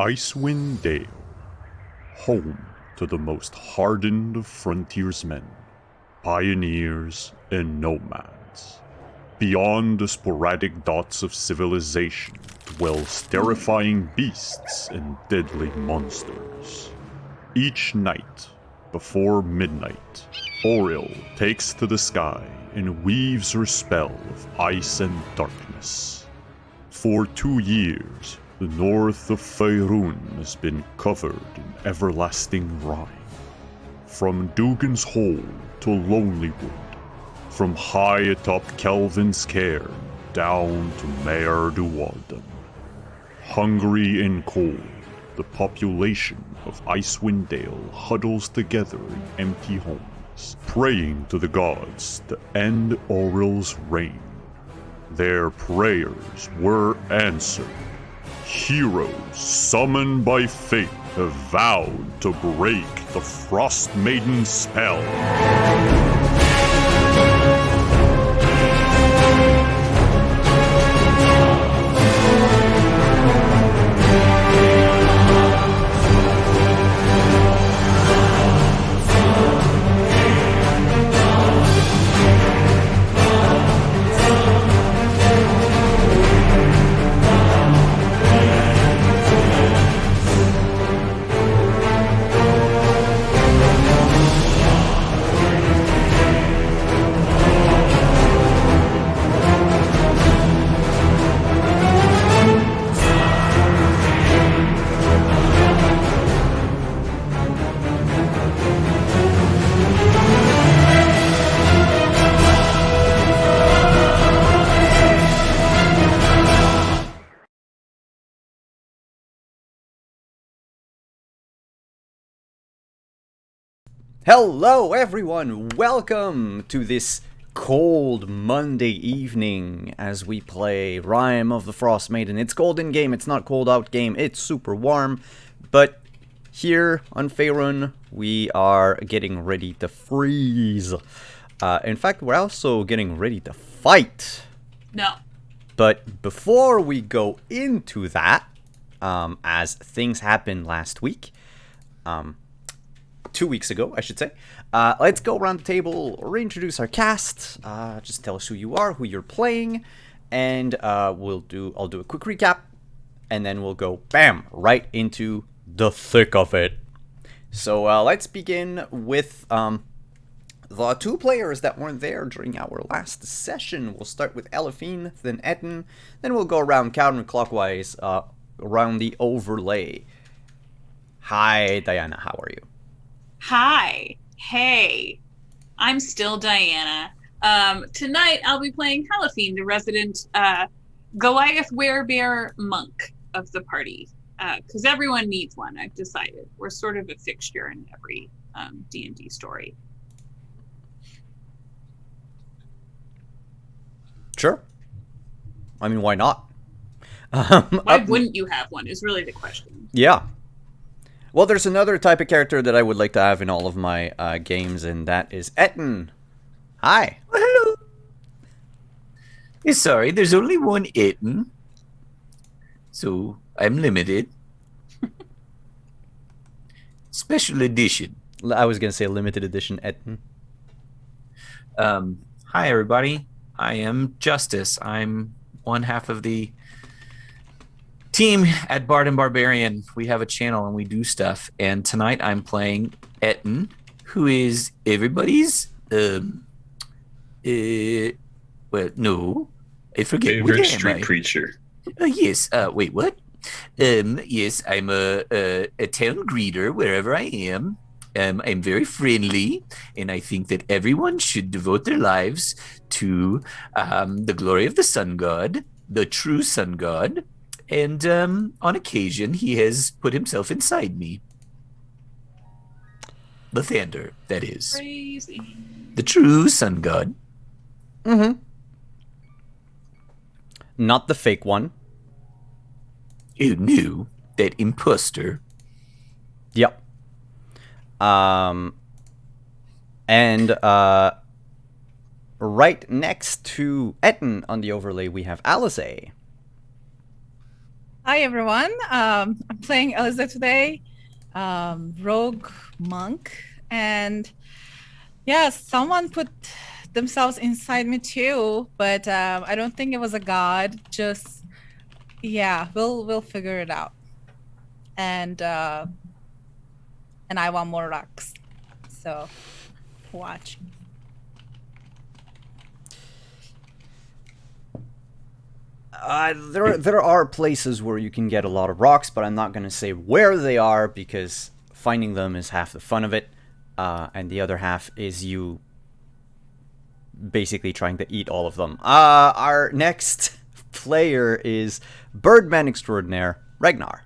Icewind Dale, home to the most hardened of frontiersmen, pioneers, and nomads. Beyond the sporadic dots of civilization dwells terrifying beasts and deadly monsters. Each night, before midnight, Oril takes to the sky and weaves her spell of ice and darkness. For 2 years, the north of Faerun has been covered in everlasting rime. From Dugan's Hole to Lonelywood, from high atop Kelvin's Cairn down to Mare du Walden. Hungry and cold, the population of Icewind Dale huddles together in empty homes, praying to the gods to end Oril's reign. Their prayers were answered. Heroes summoned by fate have vowed to break the Frost Maiden's spell. Hello everyone, welcome to this cold Monday evening as we play Rime of the Frost Maiden. It's cold in game, it's not cold out game, it's super warm, but here on Faerun we are getting ready to freeze. In fact, we're also getting ready to fight. No. But before we go into that, as things happened last week, 2 weeks ago, I should say. Let's go around the table, reintroduce our cast, just tell us who you are, who you're playing, and I'll do a quick recap, and then we'll go, bam, right into the thick of it. So let's begin with the two players that weren't there during our last session. We'll start with Elephine, then Etten, then we'll go around counterclockwise around the overlay. Hi, Diana, how are you? Hi. Hey. I'm still Diana. Tonight I'll be playing Halaphine, the resident Goliath werebear monk of the party. Because everyone needs one, I've decided. We're sort of a fixture in every D&D story. Sure. I mean, why not? Why wouldn't you have one is really the question. Yeah. Well, there's another type of character that I would like to have in all of my games, and that is Etten. Hi. Well, hello. Sorry, there's only one Etten, so I'm limited. Special edition. I was going to say limited edition Etten. Hi, everybody. I am Justice. I'm one half of the team at Bard and Barbarian. We have a channel and we do stuff. And tonight I'm playing Etten, who is everybody's well, no, I forget. Favorite street preacher. Yes. Wait, what? Yes, I'm a town greeter wherever I am. I'm very friendly, and I think that everyone should devote their lives to the glory of the sun god, the true sun god. And on occasion, he has put himself inside me. Lathander, that is. Crazy. The true sun god. Mm-hmm. Not the fake one. Who knew that imposter? Yep. And right next to Etten on the overlay, we have Alice. Hi everyone. I'm playing Eliza today, rogue monk, and yeah, someone put themselves inside me too, but I don't think it was a god. Just yeah, we'll figure it out. And I want more rocks, so watch. There are places where you can get a lot of rocks, but I'm not going to say where they are because finding them is half the fun of it, and the other half is you basically trying to eat all of them. Our next player is Birdman Extraordinaire, Ragnar.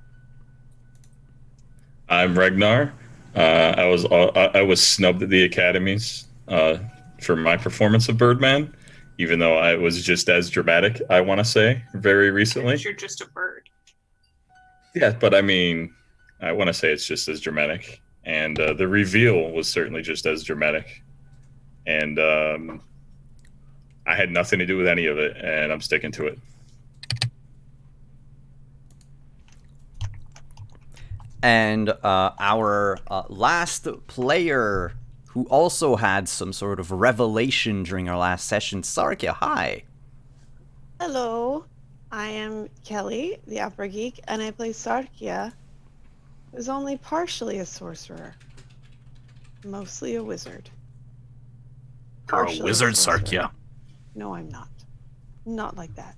I'm Ragnar. I was snubbed at the academies for my performance of Birdman, even though I was just as dramatic. I want to say very recently. You're just a bird. Yeah, but I mean, I want to say it's just as dramatic, and the reveal was certainly just as dramatic, and I had nothing to do with any of it, and I'm sticking to it. And our last player, who also had some sort of revelation during our last session, Sarkia, hi. Hello, I am Kelly, the opera geek, and I play Sarkia, who's only partially a sorcerer, mostly a wizard. You're a Partially wizard, sorcerer. Sarkia. No, I'm not. Not like that.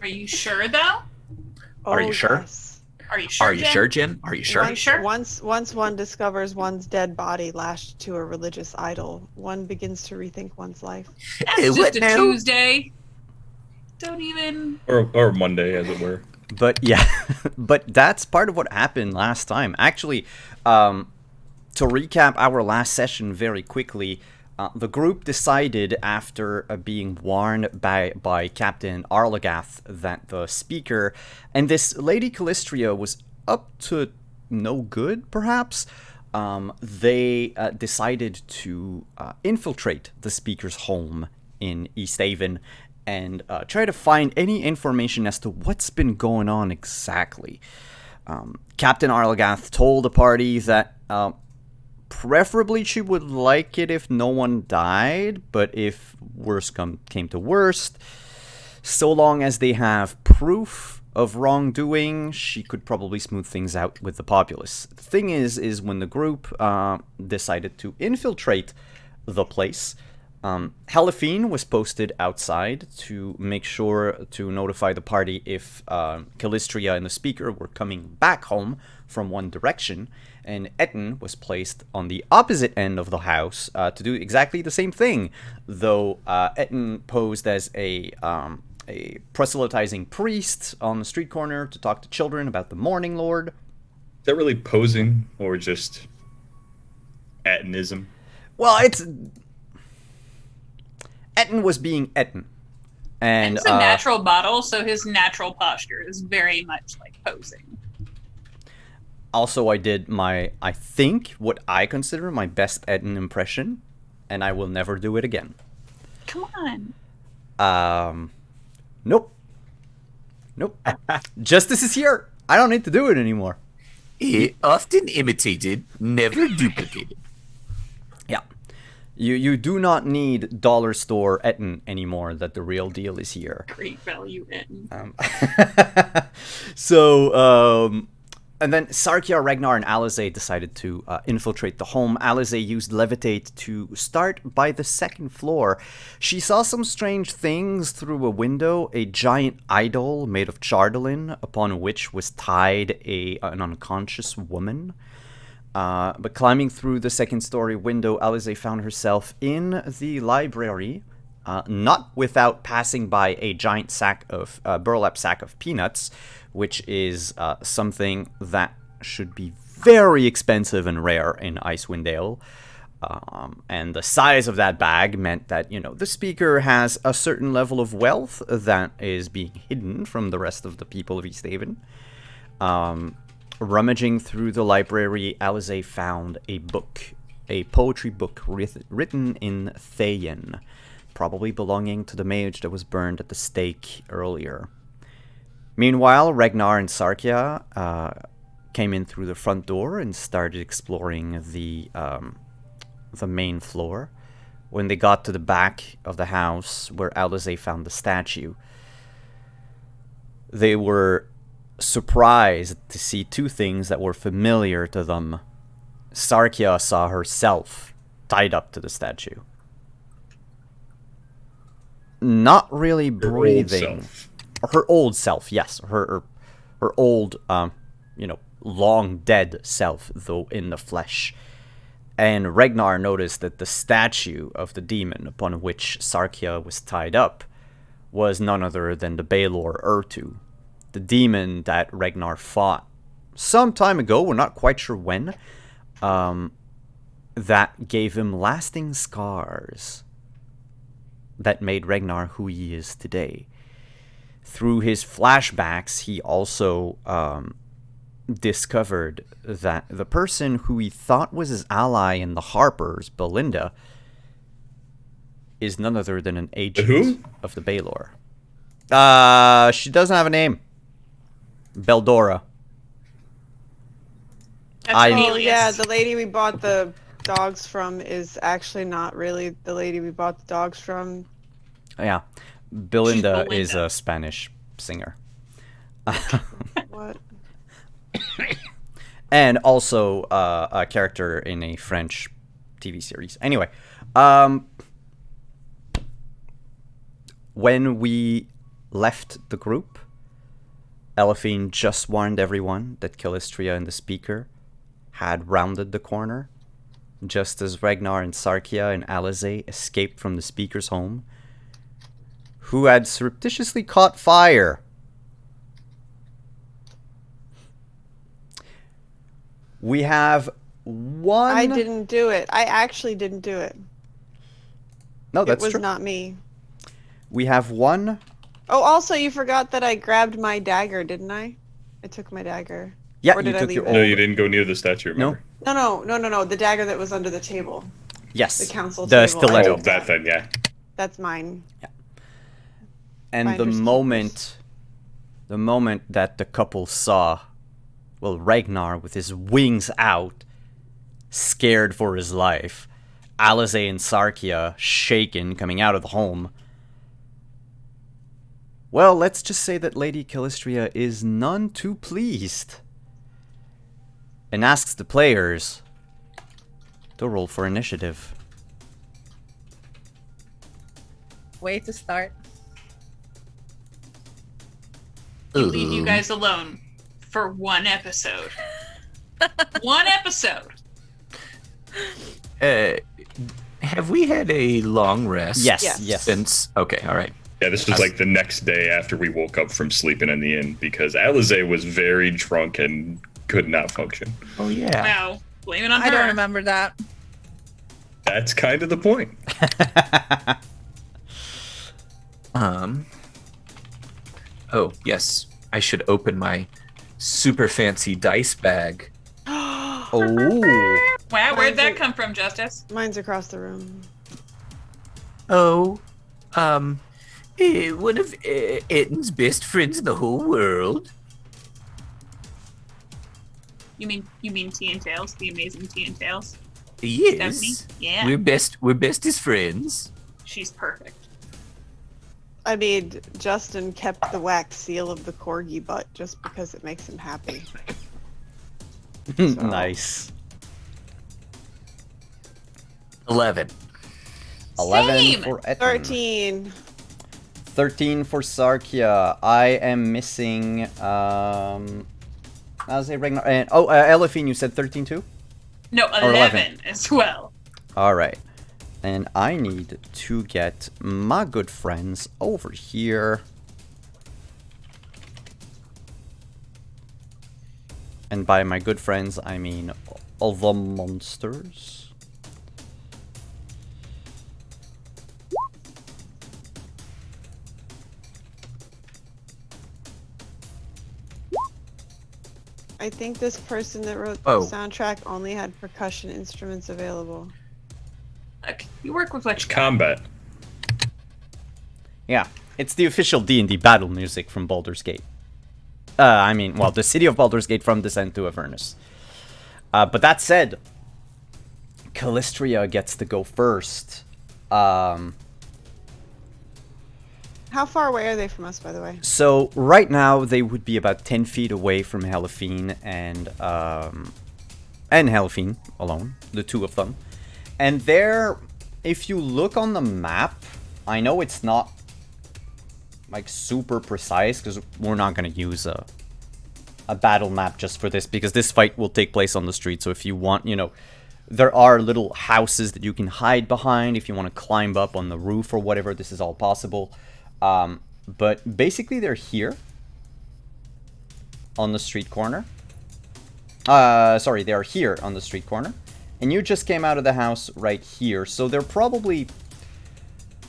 Are you sure, though? Are you sure? Yes. Are you sure? Are you Jen? sure, Jim? Are you sure? Are you sure? Once one discovers one's dead body lashed to a religious idol, one begins to rethink one's life. That's Hey, just what a now? Tuesday. Don't even. Or Monday, as it were. But yeah, but that's part of what happened last time. Actually, to recap our last session very quickly, the group decided after being warned by Captain Arlagath that the speaker and this Lady Callistria was up to no good, perhaps. They decided to infiltrate the speaker's home in East Haven and try to find any information as to what's been going on exactly. Captain Arlagath told the party that preferably she would like it if no one died, but if worst came to worst, so long as they have proof of wrongdoing, she could probably smooth things out with the populace. The thing is when the group decided to infiltrate the place, Halifine was posted outside to make sure to notify the party if Callistria and the speaker were coming back home from one direction, and Etten was placed on the opposite end of the house to do exactly the same thing, though Etten posed as a proselytizing priest on the street corner to talk to children about the Morning Lord. Is that really posing or just Attenism? Well, Etten was being Etten. And it's a natural bottle, so his natural posture is very much like posing. Also, I did I think, what I consider my best Etten impression, and I will never do it again. Come on. Nope. Justice is here. I don't need to do it anymore. Often imitated, never duplicated. Yeah. You do not need dollar store Etten anymore, that the real deal is here. Great value in. And then Sarkia, Ragnar, and Alizé decided to infiltrate the home. Alizé used Levitate to start by the second floor. She saw some strange things through a window, a giant idol made of chardolin, upon which was tied an unconscious woman. But climbing through the second-story window, Alizé found herself in the library, not without passing by a giant burlap sack of peanuts, which is something that should be very expensive and rare in Icewind Dale. And the size of that bag meant that, the speaker has a certain level of wealth that is being hidden from the rest of the people of East Haven. Rummaging through the library, Alizé found a book, a poetry book written in Thayan, probably belonging to the mage that was burned at the stake earlier. Meanwhile, Ragnar and Sarkia came in through the front door and started exploring the main floor. When they got to the back of the house where Alize found the statue, they were surprised to see two things that were familiar to them. Sarkia saw herself tied up to the statue. Not really breathing. Her old self, yes. Her old, long dead self, though in the flesh. And Ragnar noticed that the statue of the demon upon which Sarkia was tied up was none other than the Baelor Urtu, the demon that Ragnar fought some time ago, we're not quite sure when, that gave him lasting scars that made Ragnar who he is today. Through his flashbacks, he also discovered that the person who he thought was his ally in the Harpers, Belinda, is none other than an agent of the Baelor. She doesn't have a name. Beldora. Yeah, the lady we bought the dogs from is actually not really the lady we bought the dogs from. Yeah. Belinda is a Spanish singer. What? And also a character in a French TV series. Anyway, when we left the group, Elephine just warned everyone that Calistria and the speaker had rounded the corner, just as Ragnar and Sarkia and Alize escaped from the speaker's home, who had surreptitiously caught fire. We have one... I didn't do it. I actually didn't do it. No, that's true. It was not me. We have one... Oh, also, you forgot that I grabbed my dagger, didn't I? I took my dagger. Yeah, or did you I took leave your it? old... No, you didn't go near the statue, remember? No. The dagger that was under the table. Yes. The council the table. stiletto. Oh, that then, yeah. That's mine. Yeah. And Finders the moment that the couple saw, well, Ragnar with his wings out, scared for his life, Alize and Sarkia shaken coming out of the home. Well, let's just say that Lady Calistria is none too pleased and asks the players to roll for initiative. Way to start. Leave you guys alone for one episode. One episode. Have we had a long rest? Yes. Since okay, all right. Yeah, this was like the next day after we woke up from sleeping in the inn because Alize was very drunk and could not function. Oh yeah. Wow. Blame it on her. I don't remember that. That's kind of the point. Oh, yes. I should open my super fancy dice bag. Oh. Wow, where'd that come from, Justice? Mine's across the room. Oh, one of Etton's best friends in the whole world. You mean Tea and Tails, the amazing Tea and Tails? Yes. Stephanie? Yeah. We're bestest friends. She's perfect. I mean, Justin kept the wax seal of the corgi butt just because it makes him happy. Nice. 11. 11 Same. for Etten. 13. 13 for Sarkia. I am missing, I'll say Ragnar. And, Elephine, you said 13 too? No, 11 as well. Alright. And I need to get my good friends over here. And by my good friends, I mean all the monsters. I think this person that wrote Oh. the soundtrack only had percussion instruments available. Look, you work with what It's you got. combat. Yeah, it's the official D&D battle music from Baldur's Gate. the city of Baldur's Gate from Descent to Avernus. But that said, Callistria gets to go first. How far away are they from us, by the way? So right now they would be about 10 feet away from Helafine and Helafine alone, the two of them. And there, if you look on the map, I know it's not like super precise because we're not going to use a battle map just for this, because this fight will take place on the street. So if you want, there are little houses that you can hide behind if you want to climb up on the roof or whatever. This is all possible. But basically they're here on the street corner. Sorry, they are here on the street corner. And you just came out of the house right here. So they're probably,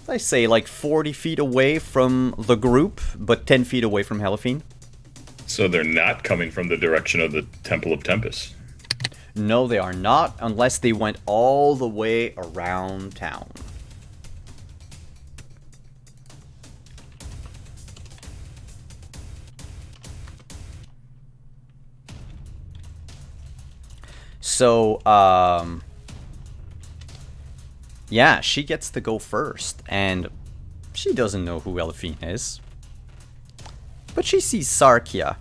I say, like 40 feet away from the group, but 10 feet away from Helafine. So they're not coming from the direction of the Temple of Tempest. No, they are not, unless they went all the way around town. So, yeah, she gets to go first, and she doesn't know who Elefine is. But she sees Sarkia.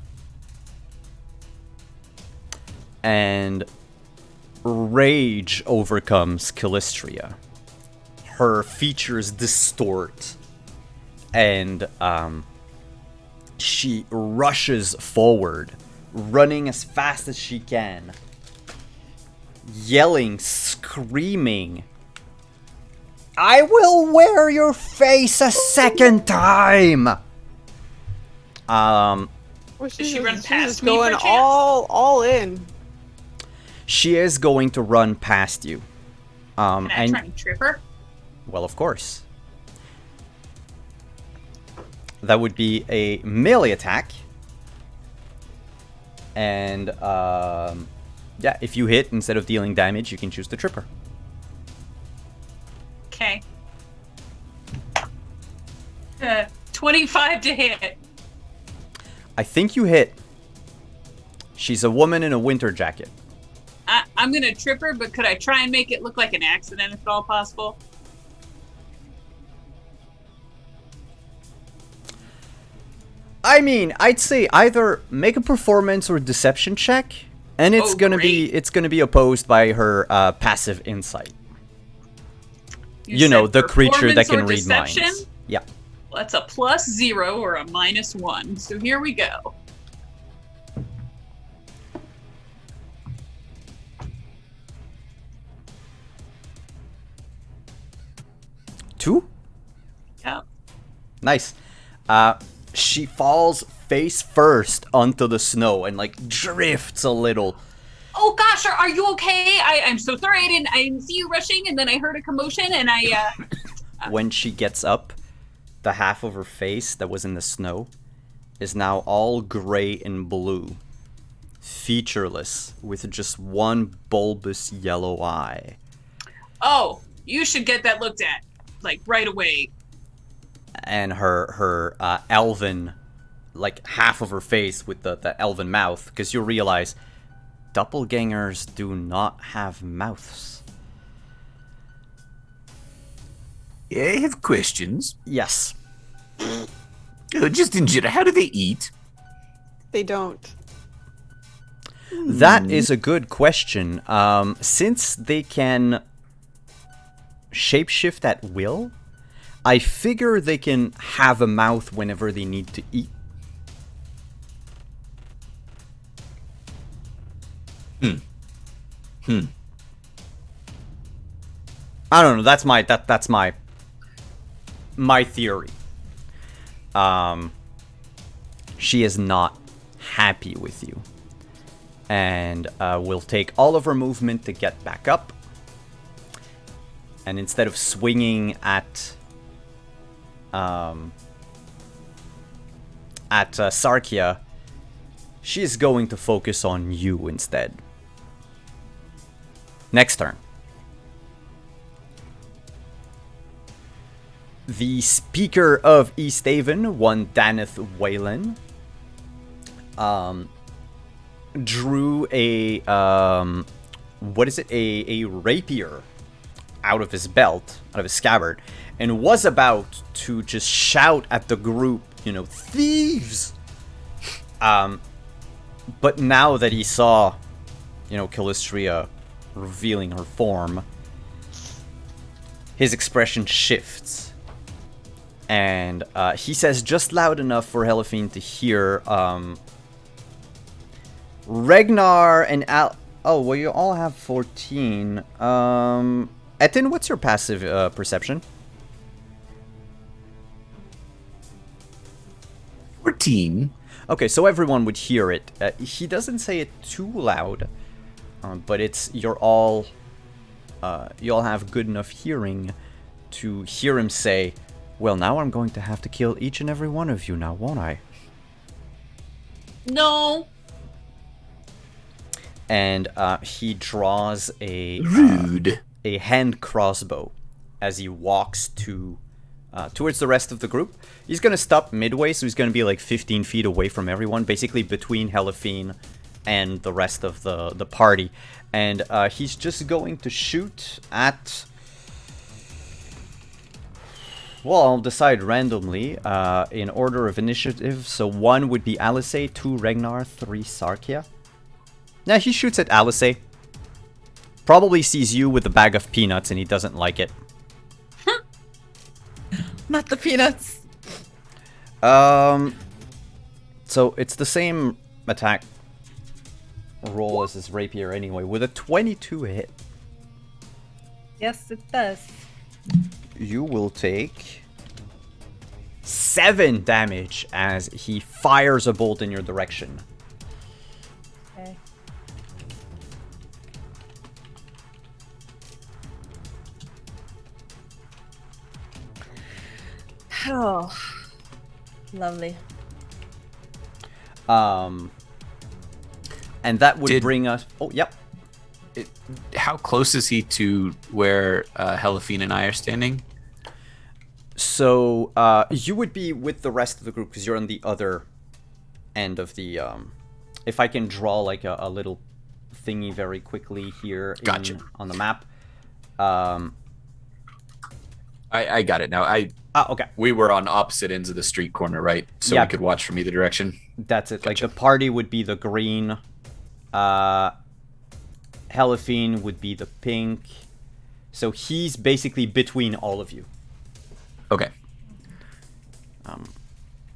And rage overcomes Callistria. Her features distort. And she rushes forward, running as fast as she can. Yelling, screaming, "I will wear your face a second time!" Well, Does she run she's past just me, going perchance? all in. She is going to run past you. Can I try and trip her? Well, of course. That would be a melee attack. And, yeah, if you hit, instead of dealing damage, you can choose to trip her. Okay. 25 to hit. I think you hit. She's a woman in a winter jacket. I'm gonna trip her, but could I try and make it look like an accident if at all possible? I mean, I'd say either make a performance or deception check, and it's gonna be opposed by her passive insight. You know, said the creature that performance or can read deception? minds. Yeah. Well, that's a +0 or a -1. So here we go. Two? Yep. Nice. She falls face first onto the snow and like drifts a little. Oh gosh, are you okay? I'm so sorry. I didn't see you rushing, and then I heard a commotion, and I. When she gets up, the half of her face that was in the snow is now all gray and blue, featureless, with just one bulbous yellow eye. Oh, you should get that looked at, like right away. And her elven, like half of her face with the elven mouth, because you realize doppelgangers do not have mouths. Yeah, I have questions. Yes. Just in general, how do they eat? They don't. That is a good question. Since they can shapeshift at will, I figure they can have a mouth whenever they need to eat. I don't know. That's my theory. She is not happy with you, and will take all of her movement to get back up. And instead of swinging at Sarkia, she is going to focus on you instead. Next turn. The Speaker of East Haven, one Daneth Whalen, drew a what is it? A rapier out of his belt, out of his scabbard, and was about to just shout at the group, thieves. But now that he saw, Calistria revealing her form, his expression shifts. And he says just loud enough for Helafine to hear, Regnar and Al... Oh, well, you all have 14. Etin, what's your passive perception? 14. Okay, so everyone would hear it. He doesn't say it too loud, but it's you all have good enough hearing to hear him say, "Well, now I'm going to have to kill each and every one of you now, won't I?" No. And he draws a Rude. A hand crossbow as he walks towards the rest of the group. He's going to stop midway, so he's going to be like 15 feet away from everyone, basically between Helafine and the rest of the party. And he's just going to shoot at... Well, I'll decide randomly in order of initiative. So 1 would be Alice, 2 Regnar, 3 Sarkia. Now he shoots at Alice. Probably sees you with a bag of peanuts and he doesn't like it. Not the peanuts. So it's the same attack roll as his rapier anyway, with a 22 hit. Yes, it does. You will take 7 damage as he fires a bolt in your direction. Okay. Oh, lovely. And that would bring us... Oh, yep. How close is he to where Helafine and I are standing? So, you would be with the rest of the group because you're on the other end of the... If I can draw like a little thingy very quickly here on the map. I got it now. Okay. We were on opposite ends of the street corner, right? So Yeah. we could watch from either direction. That's it. Gotcha. Like the party would be the green. Helafine would be the pink. So he's basically between all of you. Okay.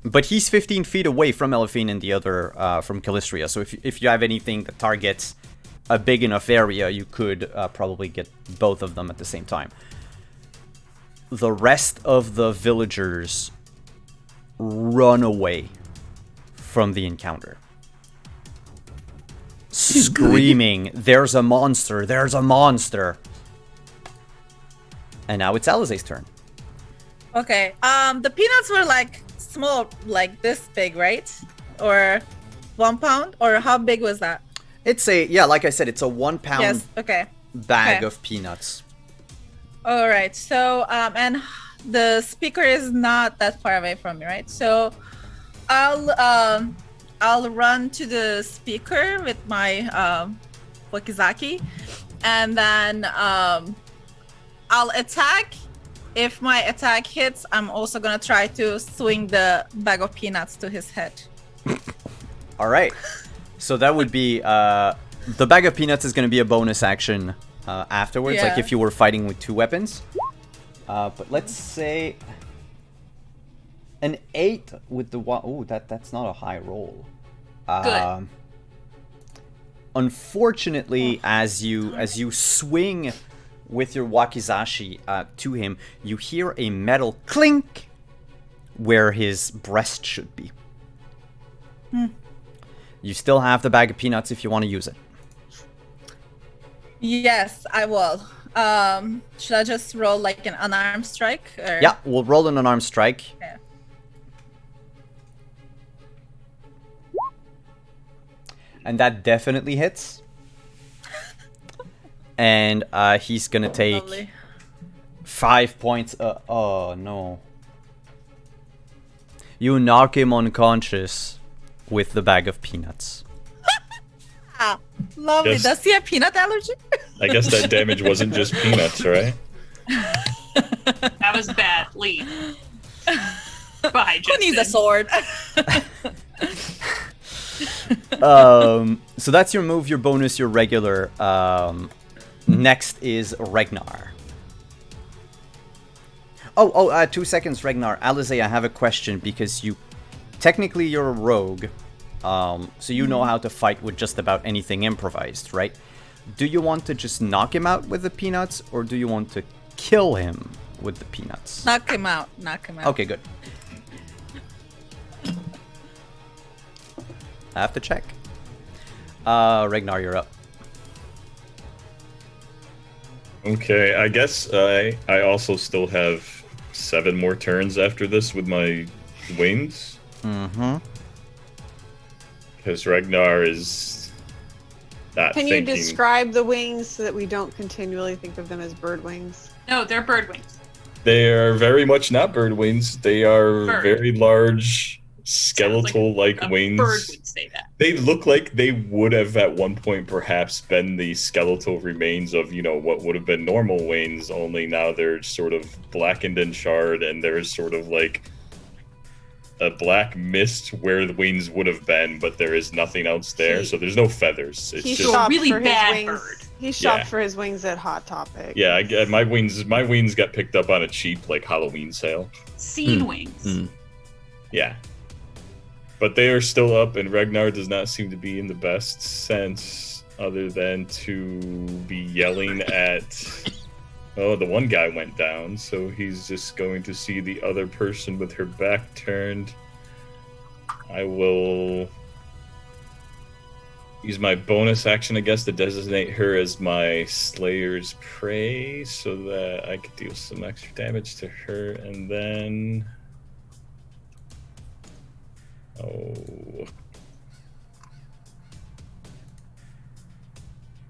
But he's 15 feet away from Helafine and the other from Calistria. So if you have anything that targets a big enough area, you could probably get both of them at the same time. The rest of the villagers run away from the encounter, screaming, "There's a monster! There's a monster!" And now it's Alize's turn. Okay. The peanuts were like small, like this big, right? Or 1 pound? Or how big was that? It's like I said, it's a 1 pound Yes. Okay. bag Okay. of peanuts. All right. So, and the speaker is not that far away from me, right? So, I'll run to the speaker with my wakizaki, and then I'll attack. If my attack hits, I'm also gonna try to swing the bag of peanuts to his head. All right. So that would be the bag of peanuts is going to be a bonus action afterwards, like Yeah. if you were fighting with 2 weapons. But let's say an 8 with the one. Oh, that's not a high roll. Good. Unfortunately, as you swing with your wakizashi to him, you hear a metal clink where his breast should be. You still have the bag of peanuts if you want to use it. Yes, I will. Should I just roll like an unarmed strike? Or... Yeah, we'll roll an unarmed strike. Okay. And that definitely hits. And he's gonna take Lovely. 5 points. Oh no. You knock him unconscious. with the bag of peanuts. Ah, lovely. Yes. Does he have peanut allergy? I guess that damage wasn't just peanuts, right? That was bad. Leave. Bye, Who needs a Justin. sword? So that's your move, your bonus, your regular. Next is Ragnar. 2 seconds, Ragnar. Alize, I have a question because technically you're a rogue, so you know how to fight with just about anything improvised, right? Do you want to just knock him out with the peanuts, or do you want to kill him with the peanuts? Knock him out. Knock him out. Okay, good. I have to check. Ragnar, you're up. Okay, I guess I also still have 7 more turns after this with my wings. Mm-hmm. Because Ragnar is not Can you thinking. describe the wings so that we don't continually think of them as bird wings? No, they're bird wings. They are very much not bird wings. They are Bird. very large, Sounds like skeletal-like a wings. bird would say that. They look like they would have at one point perhaps been the skeletal remains of, what would have been normal wings, only now they're sort of blackened and charred, and there's sort of like a black mist where the wings would have been, but there is nothing else there, so there's no feathers. It's He just shopped really for his bad wings. bird. He shopped Yeah. for his wings at Hot Topic. yeah. My wings got picked up on a cheap like Halloween sale. Seed wings. Yeah. But they are still up, and Ragnar does not seem to be in the best sense other than to be yelling at... Oh, the one guy went down, so he's just going to see the other person with her back turned. I will use my bonus action, I guess, to designate her as my Slayer's Prey, so that I could deal some extra damage to her, and then... Oh.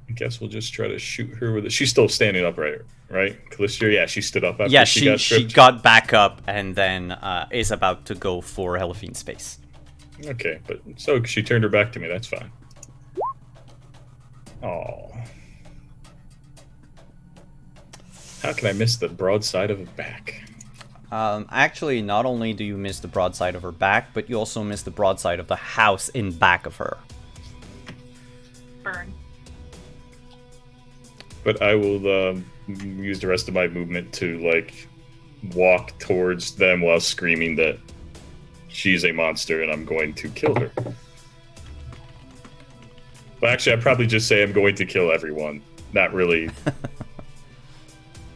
I guess we'll just try to shoot her with it. She's still standing upright, right? Callistia? Yeah, she stood up after Yeah, she got she stripped. got back up and then is about to go for Helophine's space. Okay, but so she turned her back to me. That's fine. Oh. How can I miss the broadside of her back? Actually, not only do you miss the broadside of her back, but you also miss the broadside of the house in back of her. Burn. But I will use the rest of my movement to like walk towards them while screaming that she's a monster and I'm going to kill her. But actually, I'd probably just say I'm going to kill everyone. Not really.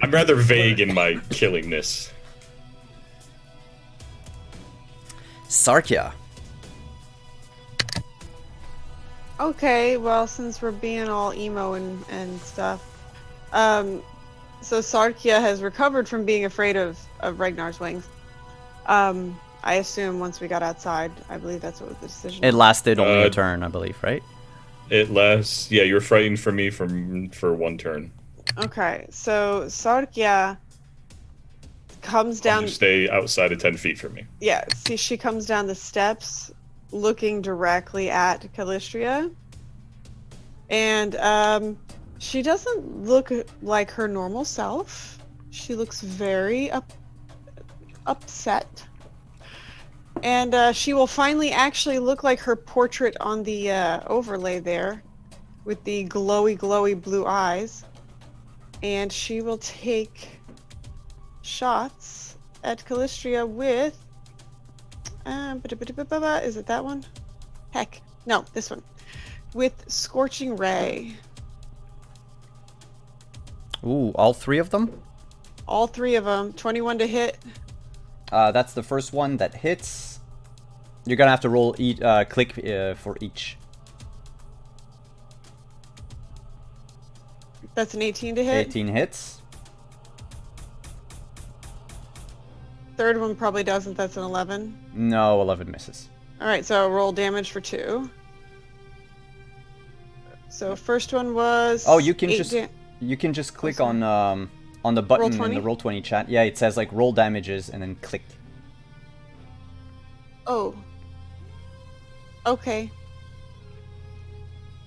I'm rather vague in my killingness. Sarkia. Okay, well, since we're being all emo and stuff, so Sarkia has recovered from being afraid of Ragnar's wings. I assume once we got outside, I believe that's what the decision It was. lasted only a turn, I believe, right? It lasts. Yeah, you're frightened for me for 1 turn. Okay, so Sarkia comes I'll down. just stay outside of 10 feet from me. Yeah, see, she comes down the steps looking directly at Calistria. And she doesn't look like her normal self. She looks very upset. And she will finally actually look like her portrait on the overlay there with the glowy blue eyes. And she will take shots at Calistria with... is it that one? Heck, no, this one. With Scorching Ray. Ooh, all 3 of them? All 3 of them. 21 to hit. That's the first one that hits. You're gonna have to roll click for each. That's an 18 to hit. 18 hits. Third one probably doesn't. That's an 11. No, 11 misses. Alright, so roll damage for 2. So first one was... Oh, you can 8 just click on the button in the Roll20? Roll20 chat. Yeah, it says like roll damages and then click. Oh. Okay.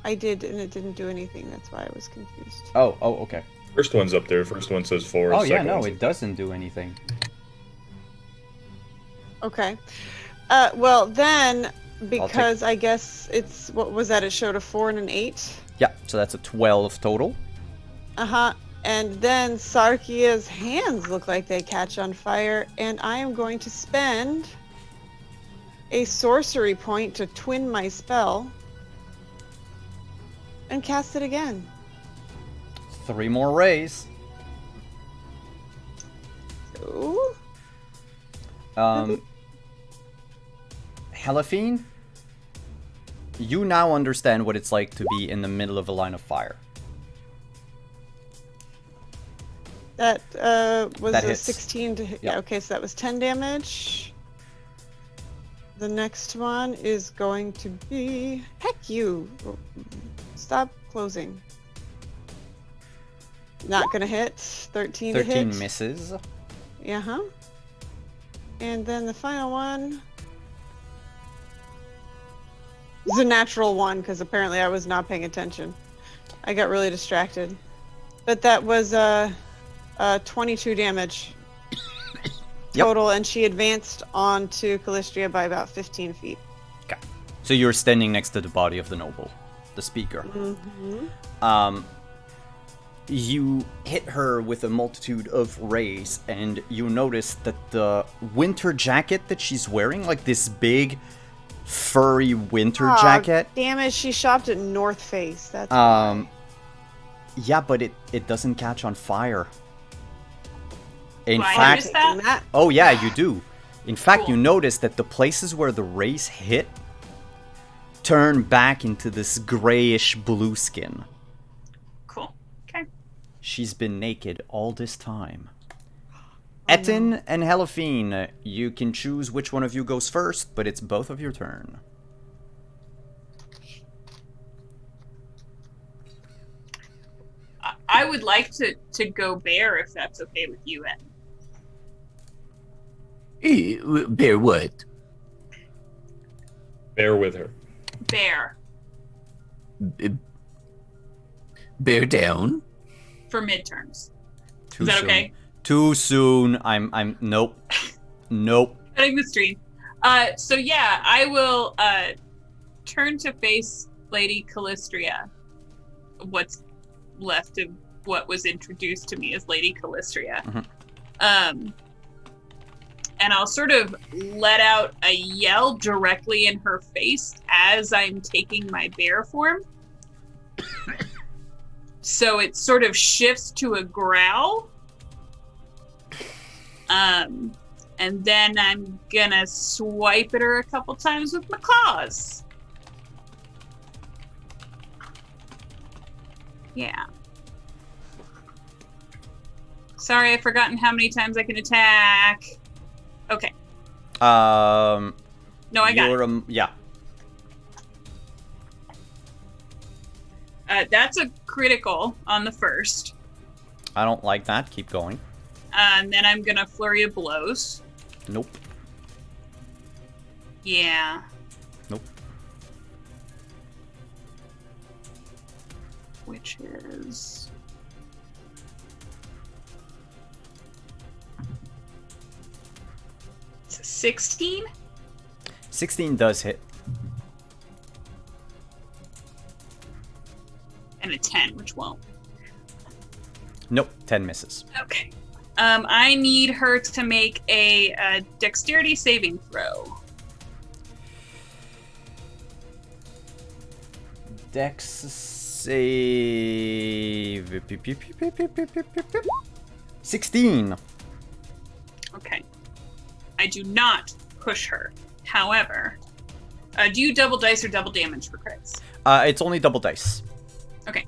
I did, and it didn't do anything. That's why I was confused. Oh, okay. First one's up there. First one says 4. Oh, yeah, second no, one it says- doesn't do anything. Okay. Well, then, because I guess it's, what was that? It showed a 4 and an 8? Yeah, so that's a 12 total. Uh-huh. And then Sarkia's hands look like they catch on fire, and I am going to spend a sorcery point to twin my spell and cast it again. 3 more rays. Ooh. Helaphine, you now understand what it's like to be in the middle of a line of fire. That was That a hits. 16 to hit. Yeah. Yeah, okay, so that was 10 damage. The next one is going to be... Heck you! Stop closing. Not gonna hit. 13 to hit. 13 misses. Uh-huh. And then the final one is a natural 1, because apparently I was not paying attention. I got really distracted. But that was 22 damage Yep. total, and she advanced onto Callistria by about 15 feet. Okay. So you're standing next to the body of the noble, the speaker. You hit her with a multitude of rays, and you notice that the winter jacket that she's wearing, like this big, furry winter Aw, jacket. Damn it, she shopped at North Face. That's why. Yeah, but it doesn't catch on fire. In Do I fact, notice that? That- oh yeah, you do. In fact, Cool. you notice that the places where the rays hit turn back into this grayish blue skin. Cool. Okay. She's been naked all this time. Etin and Helaphine, you can choose which one of you goes first, but it's both of your turn. I would like to go bear if that's okay with you, Ed. Bear what? Bear with her. Bear Bear down. for midterms. Too Is that soon. okay? Too soon. I'm nope. Nope. Cutting the stream. So yeah, I will turn to face Lady Callistria. What's left of what was introduced to me as Lady Callistria. Mhm. And I'll sort of let out a yell directly in her face as I'm taking my bear form. So it sort of shifts to a growl. And then I'm gonna swipe at her a couple times with my claws. Yeah. Sorry, I've forgotten how many times I can attack. Okay. No, I got it. Yeah. That's a critical on the first. I don't like that. Keep going. And then I'm gonna flurry of blows. Nope. Yeah. Nope. Which is... It's a 16? 16 does hit. And a 10, which won't. Nope. 10 misses. Okay. I need her to make a dexterity saving throw. Dex save. 16. Okay. I do not push her. However, do you double dice or double damage for crits? It's only double dice. Okay.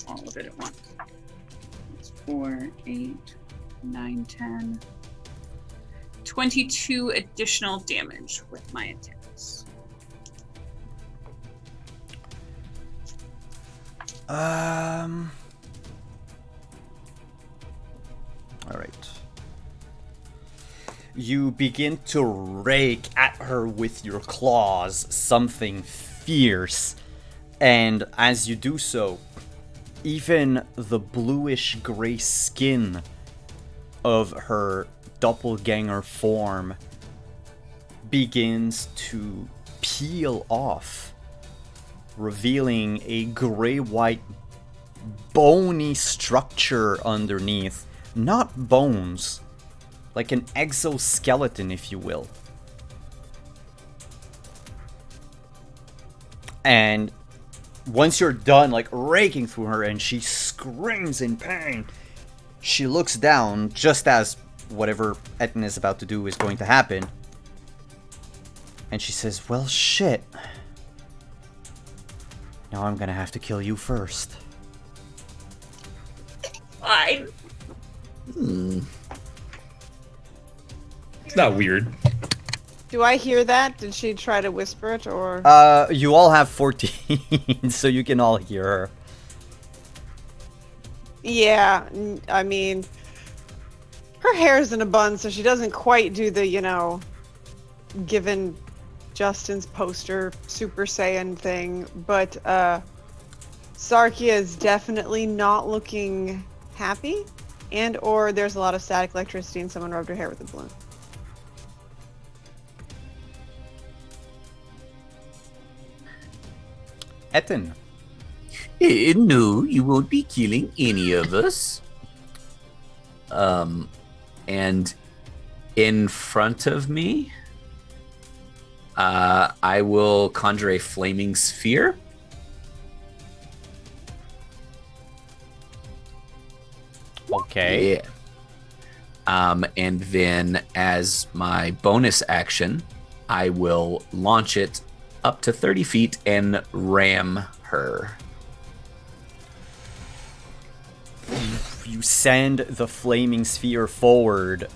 All of it at once. It's 4, 8, 9, 10. 22 additional damage with my attacks. All right. you begin to rake at her with your claws, something fierce. And as you do so, even the bluish gray skin of her doppelganger form begins to peel off, revealing a gray-white bony structure underneath. Not bones, like an exoskeleton, if you will. And once you're done, like, raking through her and she screams in pain, she looks down just as whatever Etten is about to do is going to happen. And she says, well, shit. Now I'm gonna have to kill you first. Fine. It's not weird. Do I hear that? Did she try to whisper it, or? You all have 14, so you can all hear her. Yeah, I mean, her hair's in a bun, so she doesn't quite do the, given Justin's poster Super Saiyan thing, but Sarkia is definitely not looking happy, and or there's a lot of static electricity and someone rubbed her hair with a balloon. Etten. No, you won't be killing any of us. And in front of me, I will conjure a flaming sphere. Okay. Yeah. And then as my bonus action, I will launch it up to 30 feet and ram her. You send the flaming sphere forward.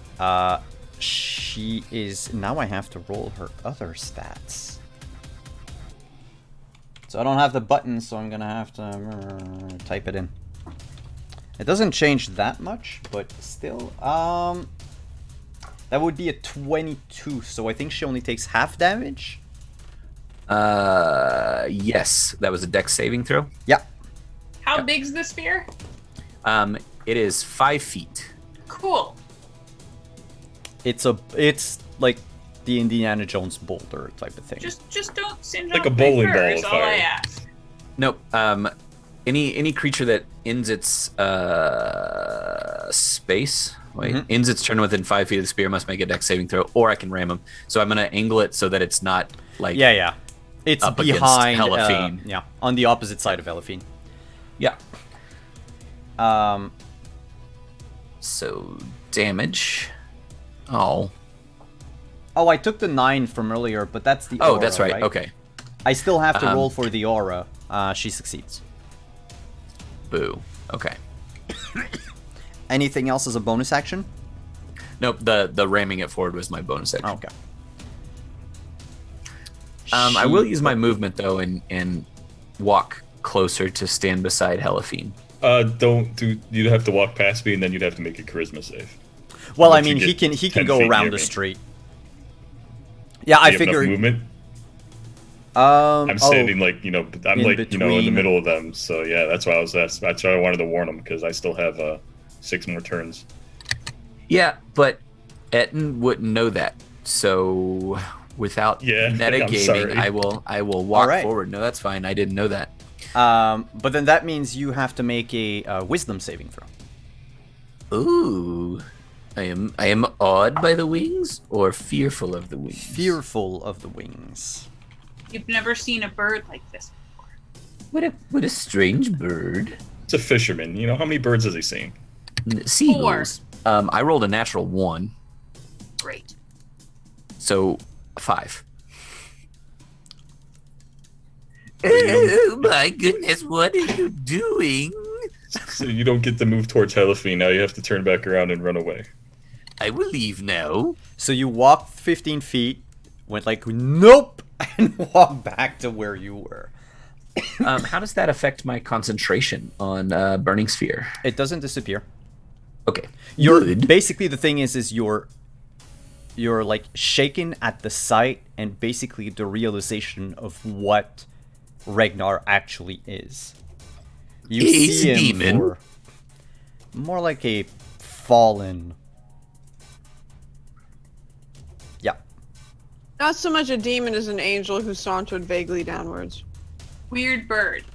She is... Now I have to roll her other stats. So I don't have the button, so I'm gonna have to type it in. It doesn't change that much, but still, that would be a 22, so I think she only takes half damage? Yes, that was a dex saving throw. Yeah. How big's the sphere? It is 5 feet. Cool. It's like the Indiana Jones boulder type of thing. Just don't singe Like off a bowling my ball fur of is all I fire. ask. Nope. Any creature that ends its space, ends its turn within 5 feet of the spear must make a dex saving throw, or I can ram him. So I'm gonna angle it so that it's not like Yeah. It's up against behind Helaphine. on the opposite side of Helaphine. Yeah. Um, So damage. Oh, I took the 9 from earlier, but that's the aura, that's right. Okay. I still have to roll for the aura. She succeeds. Boo. Okay. Anything else as a bonus action? Nope. The ramming it forward was my bonus action. Okay. I will use my movement though and walk closer to stand beside Helaphine. You'd have to walk past me, and then you'd have to make a charisma save. Well, I Once you mean, he get can 10 go feet around near the me. street. Yeah, I You have enough figured. movement. I'm standing I'm in in the between. middle of them. So yeah, that's why that's why I wanted to warn them, because I still have 6 more turns. Yeah, but Etten wouldn't know that. So without Yeah, I'm metagaming, sorry. I will walk Alright. forward. No, that's fine. I didn't know that. But then that means you have to make a wisdom saving throw. Ooh. I am awed by the wings or fearful of the wings? Fearful of the wings. You've never seen a bird like this before. What a strange bird. It's a fisherman. You know, how many birds has he seen? Seagulls. I rolled a natural 1, Great. so 5. Oh my goodness, what are you doing? So you don't get to move towards Helaphine. Now you have to turn back around and run away. I will leave now. So you walked 15 feet, went like, nope, and walked back to where you were. How does that affect my concentration on Burning Sphere? It doesn't disappear. Okay. You're Good. basically, the thing is you're you're like shaken at the sight and basically the realization of what Ragnar actually is. You He's see a him demon. for more like a fallen. Yeah. Not so much a demon as an angel who sauntered vaguely downwards. Weird bird.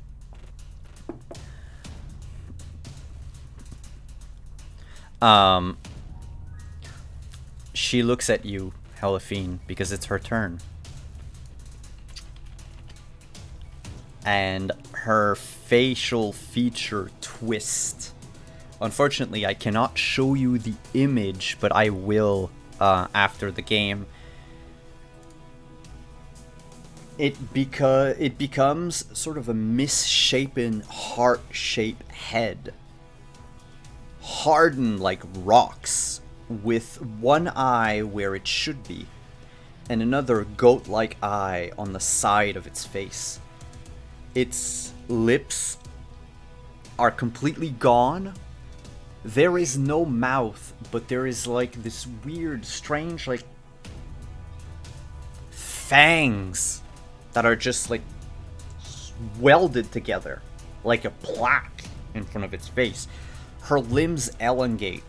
She looks at you, Helafine, because it's her turn. And her facial feature twist. Unfortunately, I cannot show you the image, but I will after the game. It becomes sort of a misshapen, heart-shaped head. Hardened like rocks, with one eye where it should be, and another goat-like eye on the side of its face. Its lips are completely gone. There is no mouth, but there is like this weird, strange, like fangs that are just like welded together like a plaque in front of its face. Her limbs elongate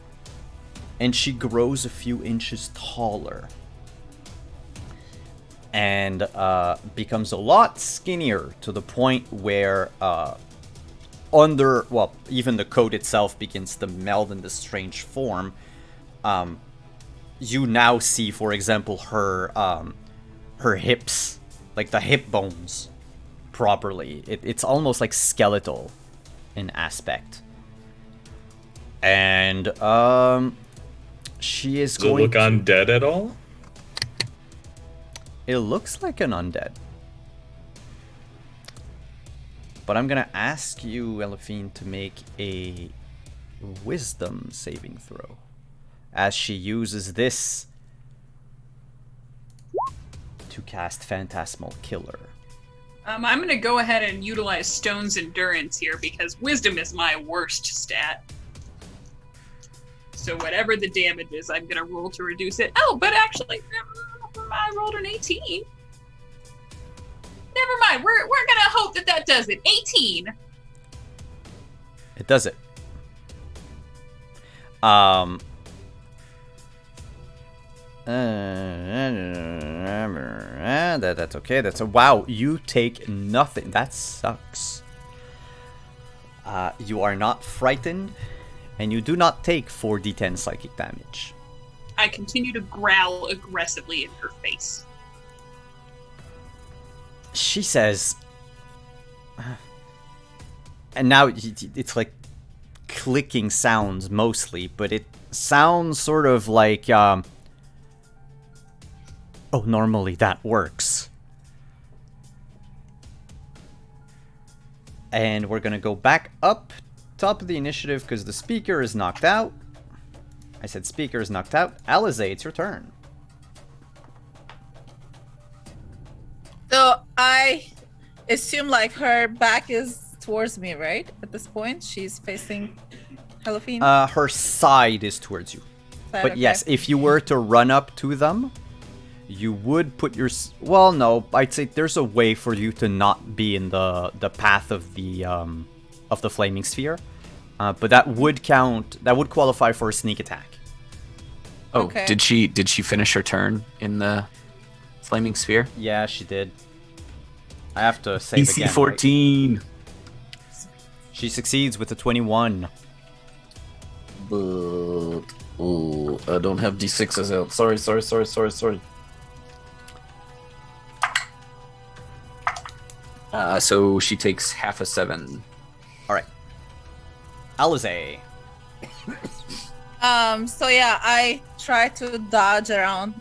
and she grows a few inches taller and becomes a lot skinnier to the point where even the coat itself begins to meld in this strange form. You now see, for example, her hips, like the hip bones, properly. It's almost like skeletal in aspect. And she is Does it going look undead at all? It looks like an undead. But I'm gonna ask you, Elefine, to make a wisdom saving throw as she uses this to cast Phantasmal Killer. I'm gonna go ahead and utilize Stone's Endurance here because Wisdom is my worst stat. So whatever the damage is, I'm gonna roll to reduce it. Oh, but actually, I rolled an 18. Never mind. We're gonna hope that does it. 18. It does it. That's okay. That's a wow. You take nothing. That sucks. You are not frightened, and you do not take 4d10 psychic damage. I continue to growl aggressively in her face. She says, and now it's like clicking sounds mostly, but it sounds sort of like, oh, normally that works. And we're gonna go back up top of the initiative because the speaker is knocked out. I said speaker is knocked out. Alize, it's your turn. So I assume like her back is towards me, right? At this point, she's facing Helafine. Her side is towards you. But Okay. yes, if you were to run up to them, you would put your... Well, no, I'd say there's a way for you to not be in the path of the flaming sphere. But that would count. That would qualify for a sneak attack. Oh, Okay. did she finish her turn in the flaming sphere? Yeah, she did. I have to save DC again. Right? 14. She succeeds with a 21. But I don't have D6s out. Sorry. So she takes half a 7. All right. Alize. So yeah, I try to dodge around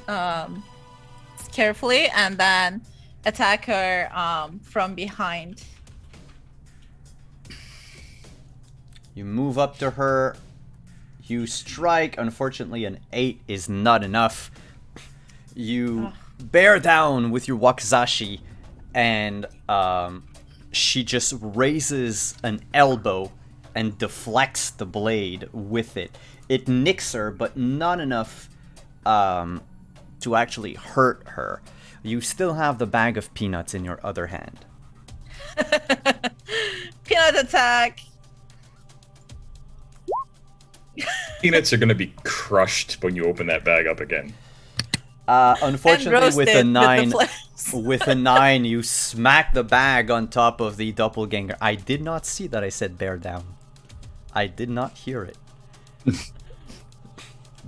carefully and then attack her from behind. You move up to her. You strike. Unfortunately, an 8 is not enough. You bear down with your wakizashi, and she just raises an elbow and deflects the blade with it. It nicks her, but not enough to actually hurt her. You still have the bag of peanuts in your other hand. Peanut attack. Peanuts are going to be crushed when you open that bag up again. Unfortunately, with a roasted 9, with the with a 9, you smack the bag on top of the doppelganger. I did not see that I said bear down. I did not hear it.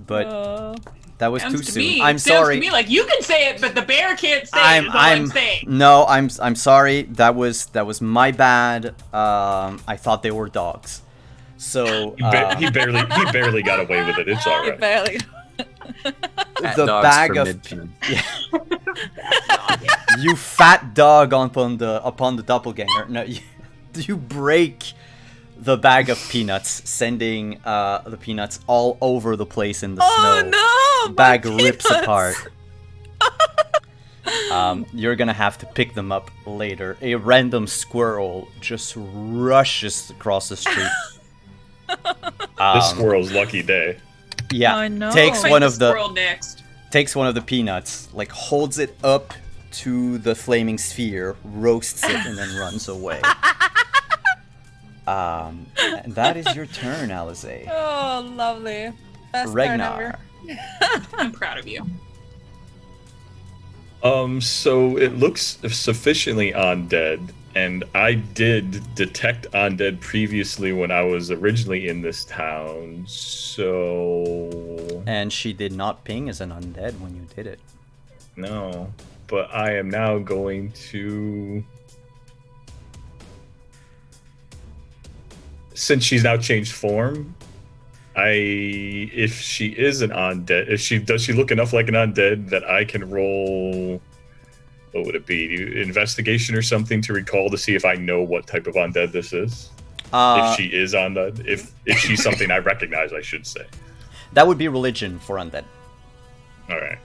But that was too soon. I'm sorry. Sounds to me like you can say it, but the bear can't say it. Is all I'm saying. No, I'm sorry. That was my bad. I thought they were dogs. So He barely got away with it. It's all right. Barely. the bag of you fat dog upon the doppelganger. No, you break the bag of peanuts, sending the peanuts all over the place in the snow. Oh no! Bag my rips peanuts! apart. You're gonna have to pick them up later. A random squirrel just rushes across the street. This squirrel's lucky day. Yeah, I know. takes Fight one the of the squirrel next. takes one of the peanuts, like holds it up to the flaming sphere, roasts it, and then runs away. And that is your turn, Alize. Oh, lovely. Best turn Ragnar. ever. I'm proud of you. So it looks sufficiently undead, and I did detect undead previously when I was originally in this town, so... And she did not ping as an undead when you did it. No, but I am now going to... Since she's now changed form, if she is an undead, does she look enough like an undead that I can roll, what would it be, investigation or something to recall to see if I know what type of undead this is? If she is undead, if she's something I recognize, I should say. That would be religion for undead. All right.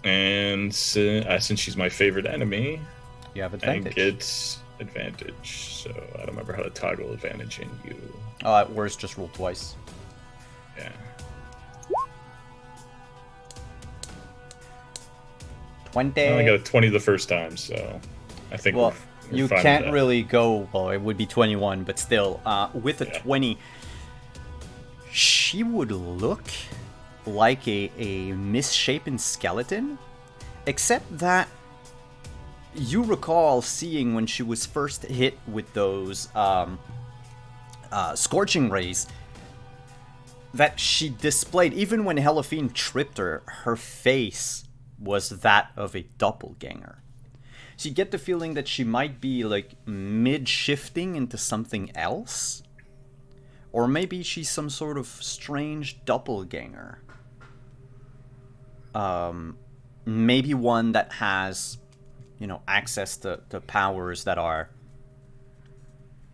And since she's my favorite enemy, You have I advantage. get advantage. So I don't remember how to toggle advantage in you. At worst, just roll twice. Yeah. 20. I only got a 20 the first time, so I think Well, we're you fine with can't that. really go. Well, it would be 21, but still, with a 20, she would look like a misshapen skeleton, except that you recall seeing when she was first hit with those scorching rays that she displayed, even when Helafine tripped her, her face was that of a doppelganger. So you get the feeling that she might be like mid-shifting into something else. Or maybe she's some sort of strange doppelganger. Maybe one that has, access to powers that are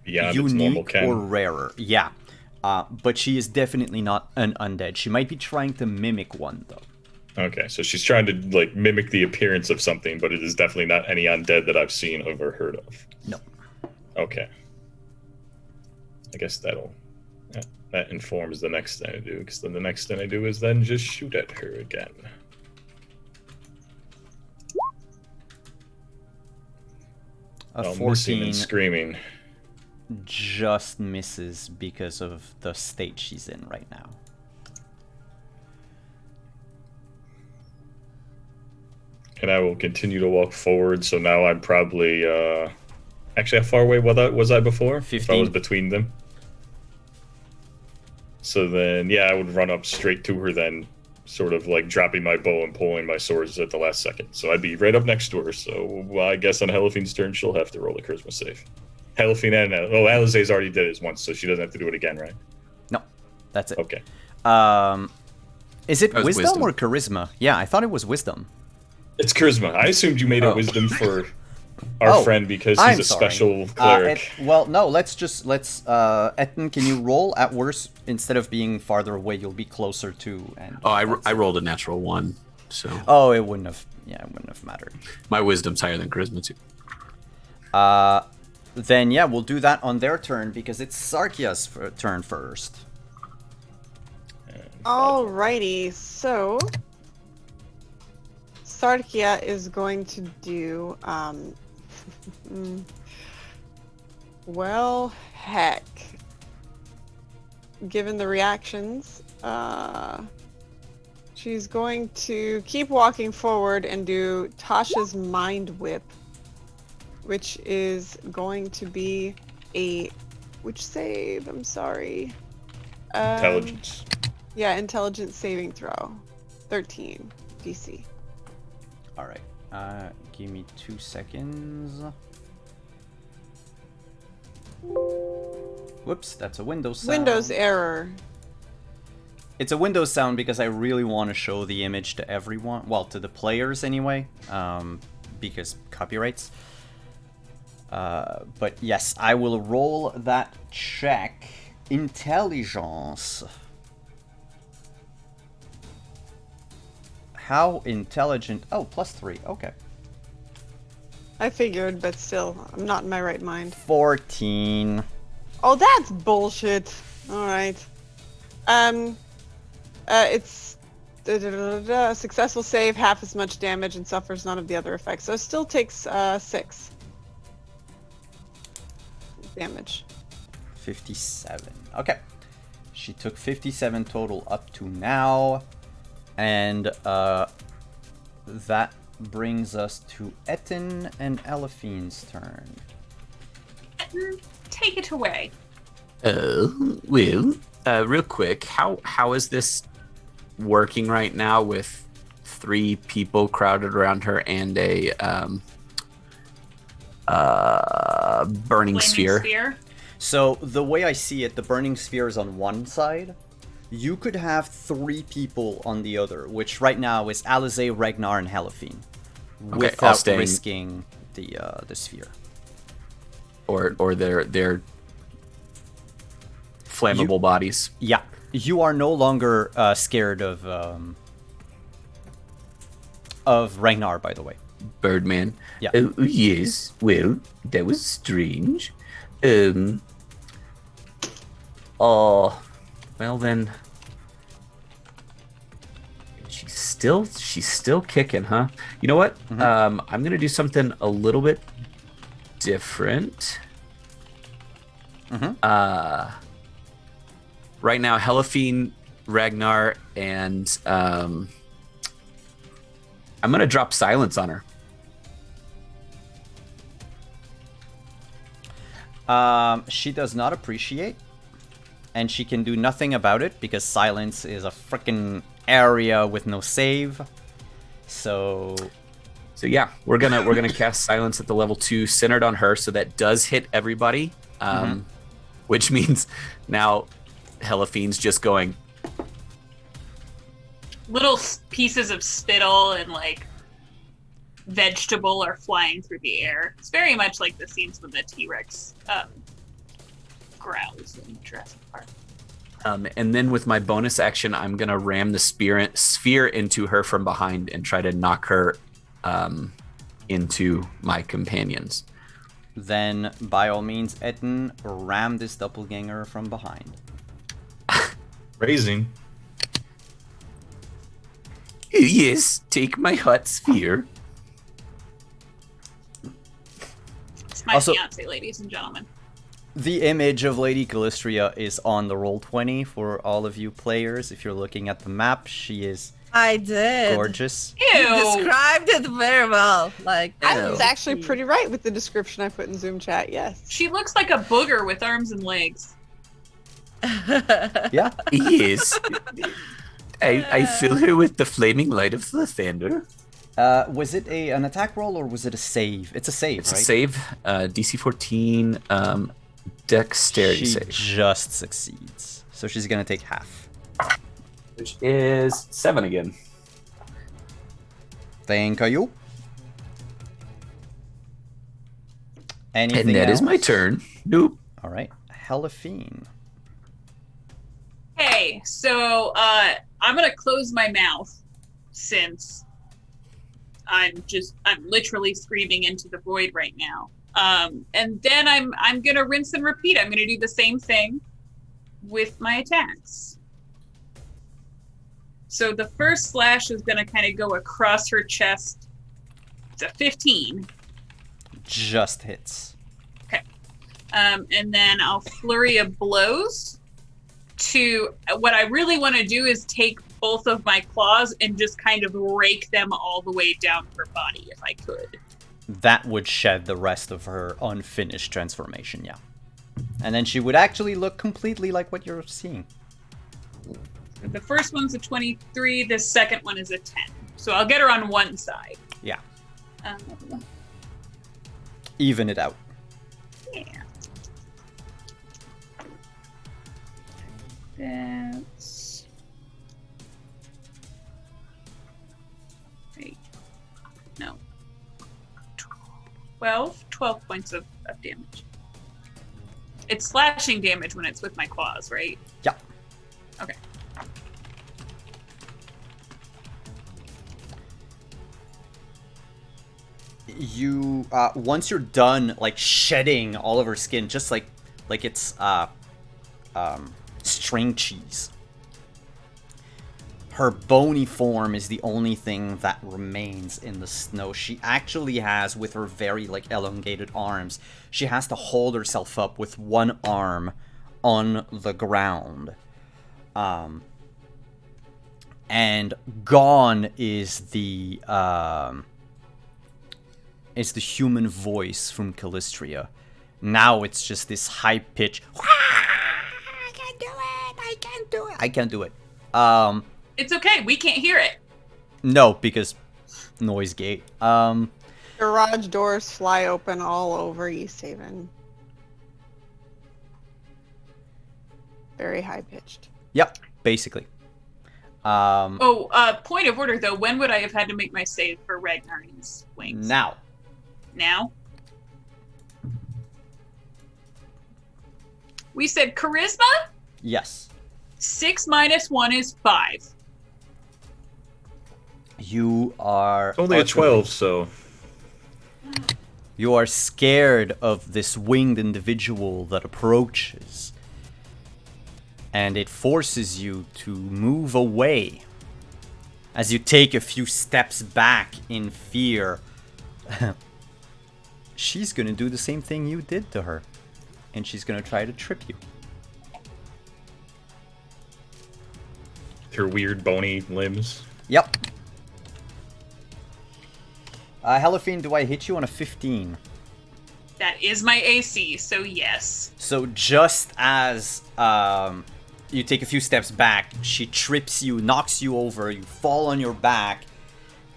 Beyond its normal unique ken. or rarer. Yeah. But she is definitely not an undead. She might be trying to mimic one, though. Okay, so she's trying to mimic the appearance of something, but it is definitely not any undead that I've seen or heard of. No. Okay. I guess that informs the next thing I do, because then the next thing I do is then just shoot at her again. A Missing 14 and screaming. just misses because of the state she's in right now. And I will continue to walk forward, so now I'm probably... Actually, how far away was I before? 15. If I was between them. So then, yeah, I would run up straight to her then, sort of dropping my bow and pulling my swords at the last second. So I'd be right up next to her, so I guess on Helafine's turn, she'll have to roll a charisma save. Helafine and... Alize's already did it once, so she doesn't have to do it again, right? No, that's it. Okay. Is it That was wisdom wisdom. or charisma? Yeah, I thought it was wisdom. It's charisma. I assumed you made a Oh. wisdom for our Oh, friend because I'm he's a sorry. special cleric. No, let's Etten, can you roll? At worst, instead of being farther away, you'll be closer to. And Oh, I rolled a natural 1, so Oh, it wouldn't have mattered. my wisdom's higher than charisma too. Then yeah, we'll do that on their turn because it's Sarkia's turn first. And Alrighty, so Sarkia is going to do well, heck. Given the reactions, she's going to keep walking forward and do Tasha's Mind Whip, which is going to be a which save? I'm sorry. Intelligence. Yeah, intelligence saving throw. 13 DC. All right. Give me 2 seconds. Whoops, that's a Windows sound. Windows error. It's a Windows sound because I really want to show the image to everyone. Well, to the players anyway, because copyrights. But yes, I will roll that check. Intelligence. How intelligent? Oh, +3. Okay. I figured, but still, I'm not in my right mind. 14. Oh, that's bullshit. All right. It's a successful save, half as much damage, and suffers none of the other effects. So it still takes 6 damage. 57. Okay. She took 57 total up to now. And that brings us to Etten and Eliphine's turn. Take it away. Well, real quick, how is this working right now with 3 people crowded around her and a burning Flaming sphere? So the way I see it, the burning sphere is on one side. You could have 3 people on the other, which right now is Alize, Ragnar, and Helaphine, without risking the sphere. Or their flammable bodies. Yeah, you are no longer scared of Ragnar, by the way. Birdman. Yeah. Oh, yes. Well, that was strange. Well then, she's still kicking, huh? You know what? Mm-hmm. I'm gonna do something a little bit different. Mm-hmm. Right now, Helaphine, Ragnar, and I'm gonna drop silence on her. She does not appreciate, and she can do nothing about it because silence is a freaking area with no save. So yeah, we're gonna cast silence at the level 2, centered on her, so that does hit everybody. Which means now Helaphine's just going. Little pieces of spittle and like vegetable are flying through the air. It's very much like the scenes when the T-Rex growls in Jurassic Park. And then with my bonus action, I'm gonna ram the sphere into her from behind and try to knock her into my companions. then, by all means, Etten, ram this doppelganger from behind. Raising. Yes, take my hot sphere. It's my Also- fiance, ladies and gentlemen. The image of Lady Calistria is on the Roll20 for all of you players. If you're looking at the map, she is I did. gorgeous. You Ew. described it very well. Like I was actually pretty right with the description I put in Zoom chat, yes. She looks like a booger with arms and legs. Yeah. Yes. I fill her with the flaming light of the thunder. Was it an attack roll or was it a save? It's a save, It's right? a save. DC 14, dexterity She save. just succeeds. So she's gonna take half. Which is 7 again. Thank you. Anything And that is my else? turn. Nope. All right. Helaphine. Hey, so I'm gonna close my mouth since I'm literally screaming into the void right now. And then I'm gonna rinse and repeat. I'm gonna do the same thing with my attacks. So the first slash is going to kind of go across her chest. It's a 15. Just hits. Okay. And then I'll flurry of blows to... What I really want to do is take both of my claws and just kind of rake them all the way down her body, if I could. That would shed the rest of her unfinished transformation, yeah. And then she would actually look completely like what you're seeing. The first one's a 23, the second one is a 10. So I'll get her on one side. Yeah. Um, Even it out. yeah. That's... Wait. No. 12 points of damage. It's slashing damage when it's with my claws, right? Yeah. Okay. You once you're done like shedding all of her skin, just like it's string cheese, her bony form is the only thing that remains in the snow. She actually has, with her very like elongated arms, she has to hold herself up with one arm on the ground. And gone is the human voice from Callistria. Now it's just this high pitch. I can't do it. I can't do it. I can't do it. It's okay. We can't hear it. No, because noise gate. Garage doors fly open all over East Haven. Very high pitched. Yep, basically. Point of order though. When would I have had to make my save for Ragnar's wings? Now. Now? We said charisma? Yes. 6 minus 1 is 5. You are... It's only a 12, so... You are scared of this winged individual that approaches. And it forces you to move away. As you take a few steps back in fear. She's gonna do the same thing you did to her. And she's gonna try to trip you. Her weird bony limbs. Yep. Hellafine, do I hit you on a 15? That is my AC, so yes. So just as you take a few steps back, she trips you, knocks you over, you fall on your back,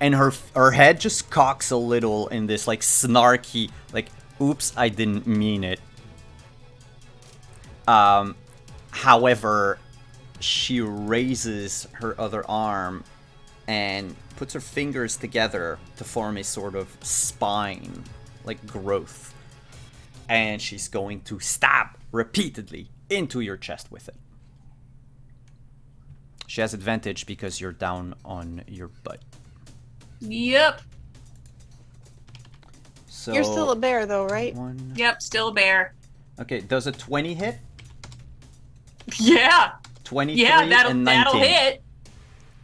and her head just cocks a little in this like snarky, like, oops, I didn't mean it. However, she raises her other arm and puts her fingers together to form a sort of spine, like growth. And she's going to stab repeatedly into your chest with it. She has advantage because you're down on your butt. Yep. So You're still a bear, though, right? Yep, still a bear. Okay, does a 20 hit? Yeah. 23 Yeah, and that'll 19. hit.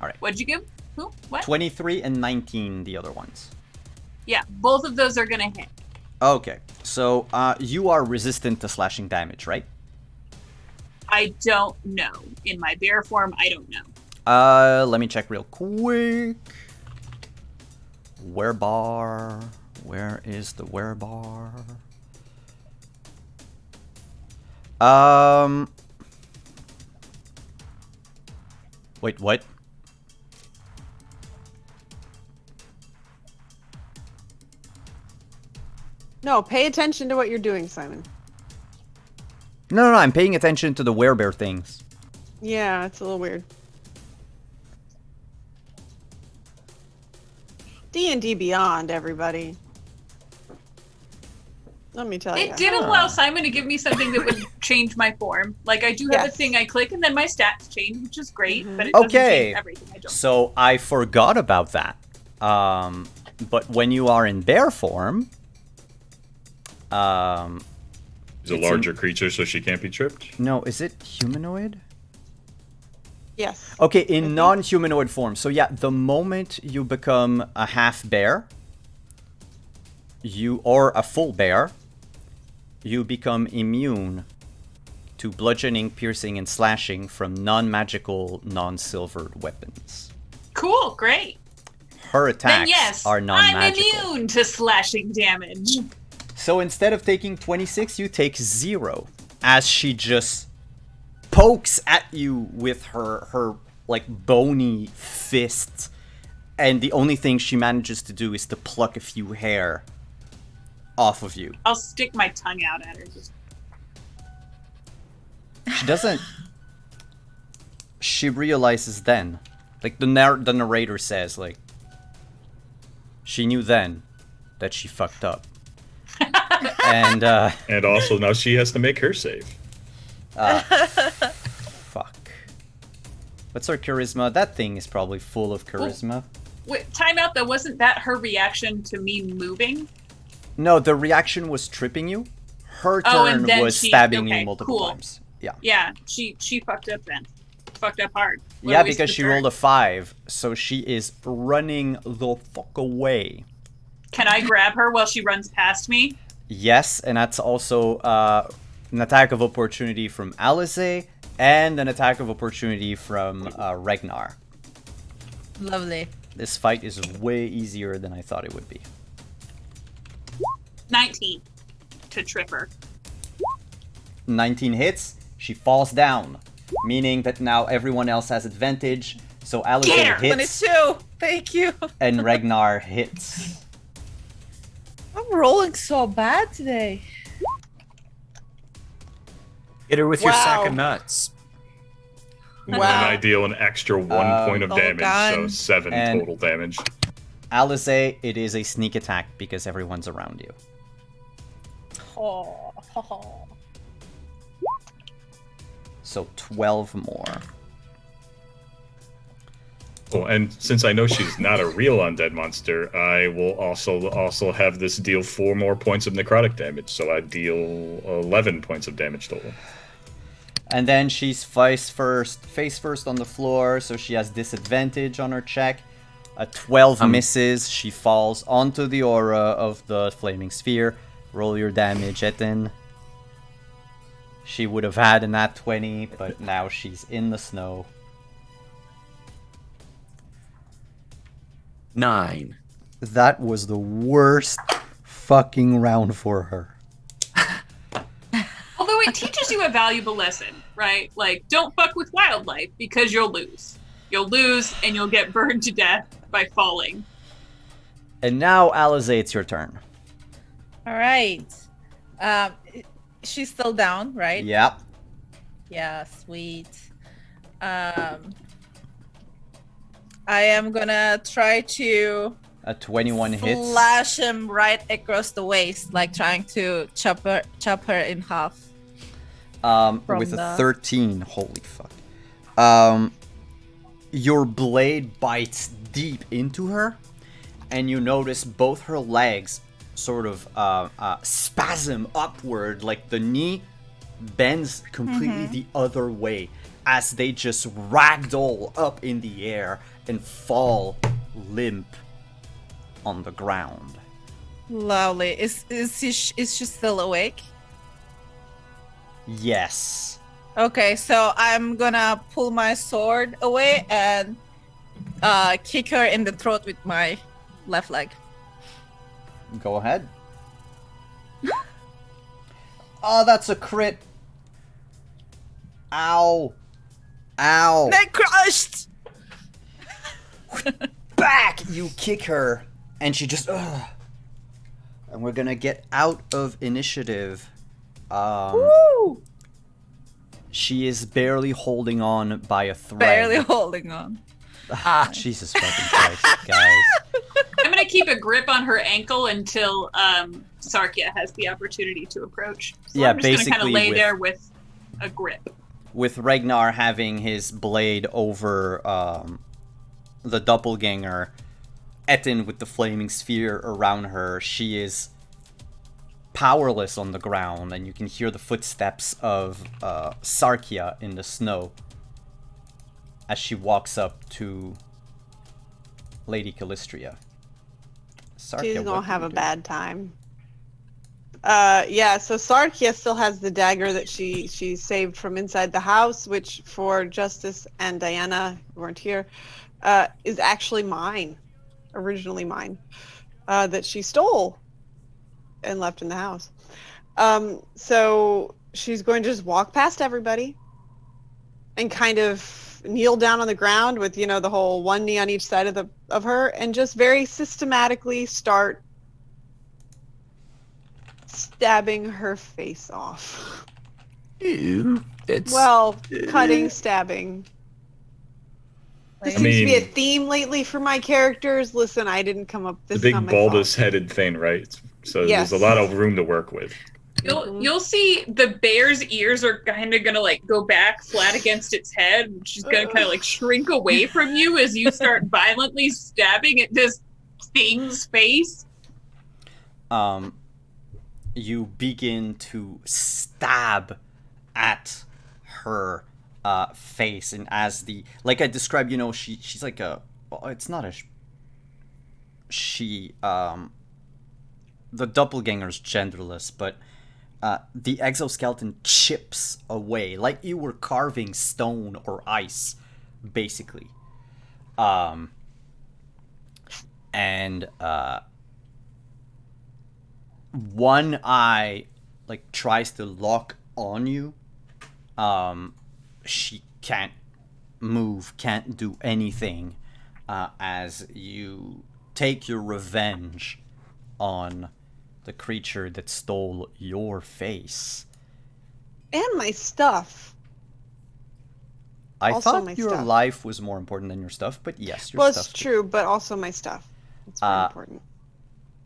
All right. What'd you give? Who? What? 23 and 19, the other ones. Yeah, both of those are gonna hit. Okay, so you are resistant to slashing damage, right? I don't know. In my bear form, I don't know. Let me check real quick. Where bar? Where is the where bar? Wait, what? No, pay attention to what you're doing, Simon. No, I'm paying attention to the werebear things. Yeah, it's a little weird. D&D Beyond, everybody. Let me tell you. It did allow Simon to give me something that would change my form. Like, I do have a Yes. thing I click and then my stats change, which is great, but it doesn't Okay, change everything I don't. so I forgot about that. But when you are in bear form, She's a It's larger creature, so she can't be tripped. no, is it humanoid? Yes. Okay, in non-humanoid form. So yeah, the moment you become a half bear, or a full bear, you become immune to bludgeoning, piercing, and slashing from non-magical, non-silvered weapons. Cool, great. Her Then attacks yes, are I'm non-magical. immune to slashing damage. So instead of taking 26, you take 0, as she just pokes at you with her like bony fist, and the only thing she manages to do is to pluck a few hair off of you. I'll stick my tongue out at her. She doesn't. She realizes then, like the narrator says, like she knew then that she fucked up, and And also now she has to make her save. fuck. What's her charisma? That thing is probably full of charisma. Wait, time out though. Wasn't that her reaction to me moving? No, the reaction was tripping you. Her Oh, and turn then was she- stabbing okay, you multiple cool. times. Yeah. Yeah, she fucked up then. Fucked up hard. What Yeah, a waste because of she turn. rolled a 5, so she is running the fuck away. Can I grab her while she runs past me? Yes, and that's also an attack of opportunity from Alize and an attack of opportunity from Ragnar. Lovely. This fight is way easier than I thought it would be. 19 to trip her. 19 hits, she falls down, meaning that now everyone else has advantage. So Alice Get her! hits 22. Thank you. and Ragnar hits. I'm rolling so bad today. Hit her with your sack Wow. of nuts. And Wow. I deal an extra 1 point of Oh, damage, so God. 7 And- total damage. Alice, it is a sneak attack because everyone's around you. Oh. So 12 more. Oh, and since I know she's not a real undead monster, I will also have this deal 4 more points of necrotic damage, so I deal 11 points of damage total. And then she's face first on the floor, so she has disadvantage on her check. A 12 misses. She falls onto the aura of the flaming sphere. Roll your damage, Etin. She would have had a nat 20, but now she's in the snow. 9. That was the worst fucking round for her. Although it teaches you a valuable lesson, right? Like, don't fuck with wildlife because you'll lose. You'll lose and you'll get burned to death by falling. And now, Alize, it's your turn. All right. She's still down, right? Yep. Yeah, sweet. I am gonna try to A 21 hits. slash him right across the waist, like trying to chop her in half. from With a the- 13. Holy fuck. Your blade bites deep into her, and you notice both her legs sort of spasm upward, like the knee bends completely the other way as they just ragdoll up in the air and fall limp on the ground. Lovely. Is she still awake? Yes. Okay, so I'm gonna pull my sword away and kick her in the throat with my left leg. Go ahead. Oh, that's a crit. Ow. Ow. Neck crushed! Back! You kick her, and she just. Ugh. And we're gonna get out of initiative. Woo! She is barely holding on by a thread. Barely holding on. Jesus fucking Christ, guys. I'm gonna keep a grip on her ankle until Sarkia has the opportunity to approach. So Yeah, I'm just gonna kind basically of lay with- there with a grip. With Ragnar having his blade over the doppelganger, Etin with the flaming sphere around her, she is powerless on the ground, and you can hear the footsteps of Sarkia in the snow. as she walks up to Lady Callistria. Sarkia, She's what gonna do have you a do? bad time. Yeah, so Sarkia still has the dagger that she saved from inside the house, which for Justice and Diana, who weren't here, is actually mine. Originally mine. That she stole and left in the house. So she's going to just walk past everybody and kind of kneel down on the ground with, you know, the whole one knee on each side of her, and just very systematically start stabbing her face off. Ew, that's Well, cutting, stabbing. This I seems to be a mean- theme lately for my characters. Listen, I didn't come up The this. big is not my fault. bulbous-headed thing, right? So Yes. there's a lot of room to work with. You'll see the bear's ears are kind of gonna like go back flat against its head, and she's gonna kind of like shrink away from you as you start violently stabbing at this thing's face. You begin to stab at her face, and as the like I described, you know, she's like a. Well, it's not a. She the doppelganger's genderless, but the exoskeleton chips away like you were carving stone or ice, basically. And one eye like tries to lock on you. She can't move, can't do anything, as you take your revenge on the creature that stole your face. And my stuff. I Also thought my your stuff. life was more important than your stuff, but yes, your Well, it's stuff too. true, but also my stuff. It's very important.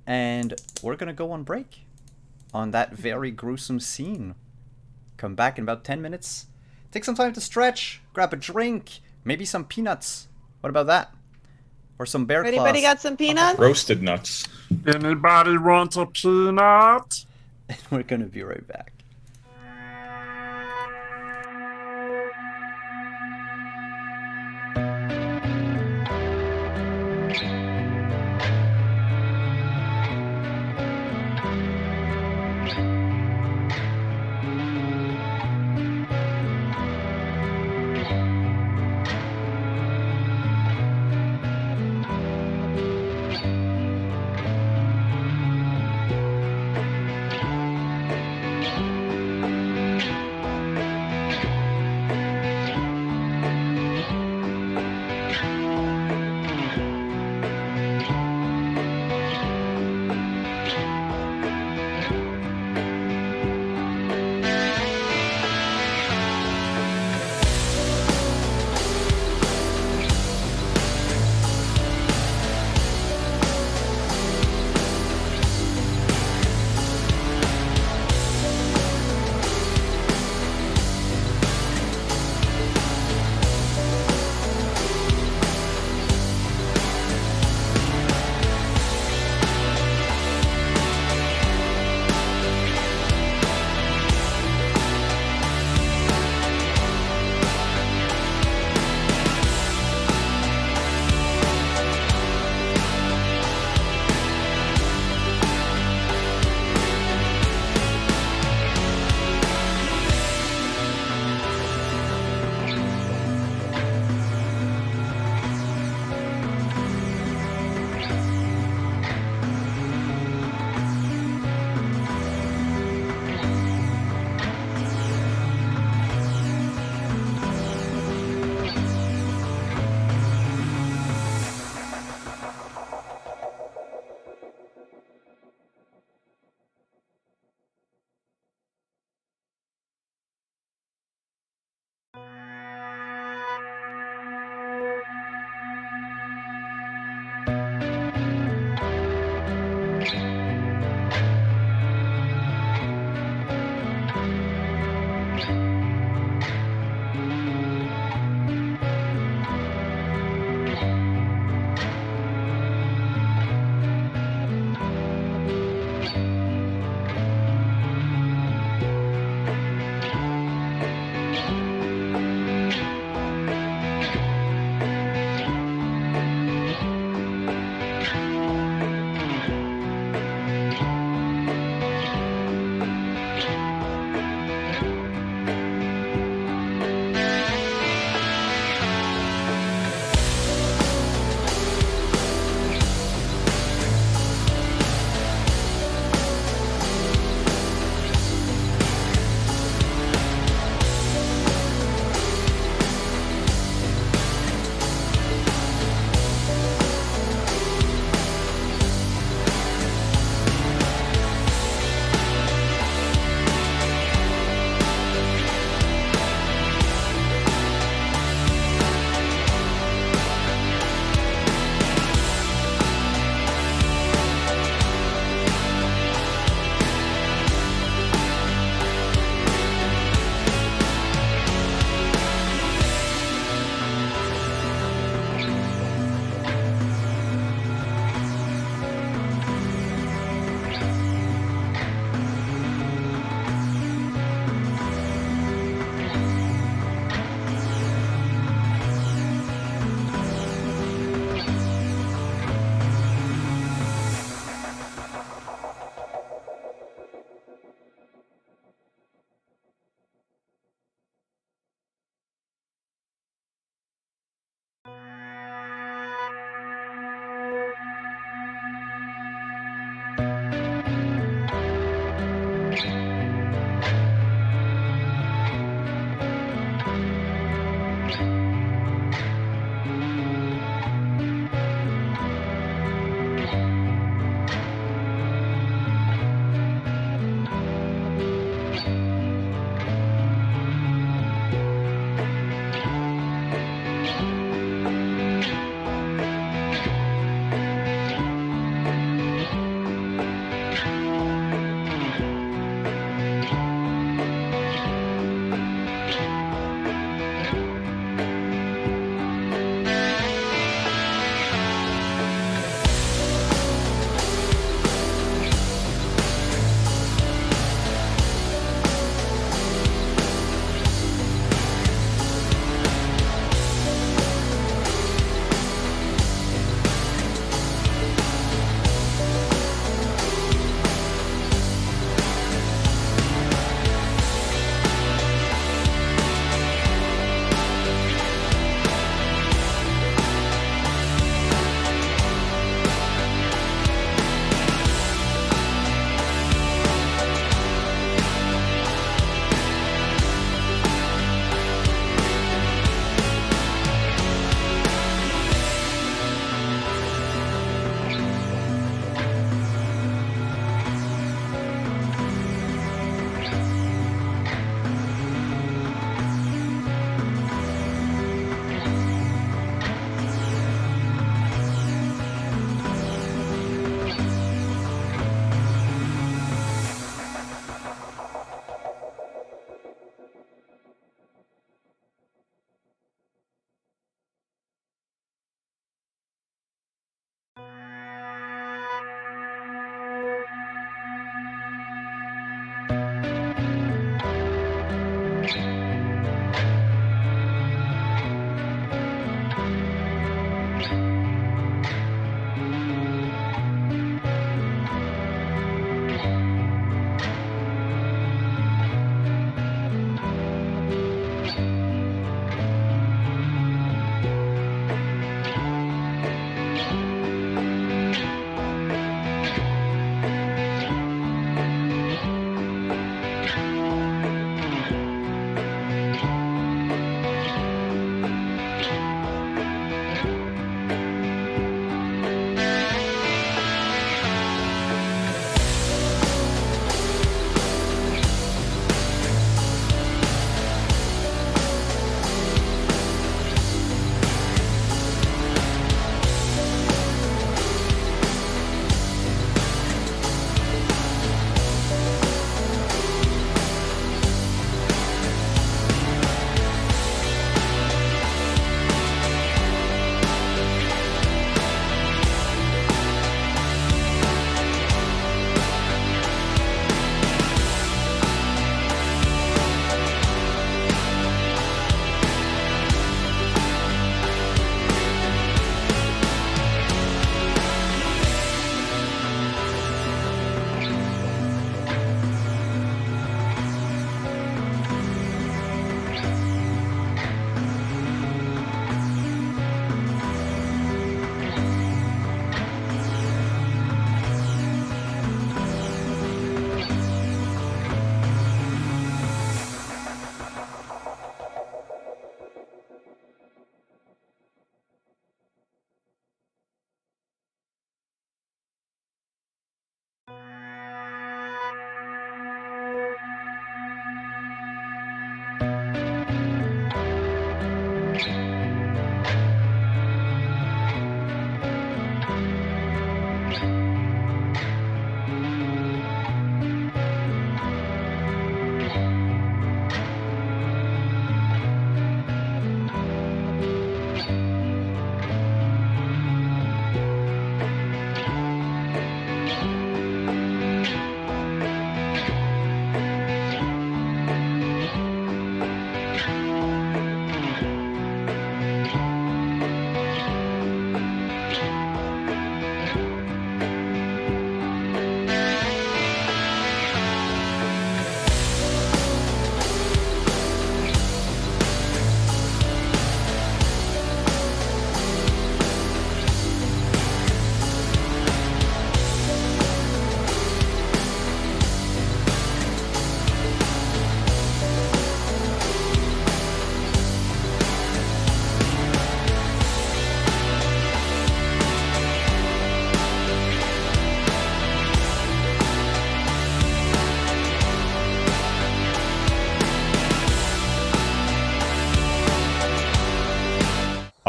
And we're gonna go on break on that very gruesome scene. Come back in about 10 minutes. Take some time to stretch, grab a drink, maybe some peanuts. What about that? Or some bear claws. Anybody got some peanuts? Roasted nuts. Anybody want a peanut? And we're gonna be right back.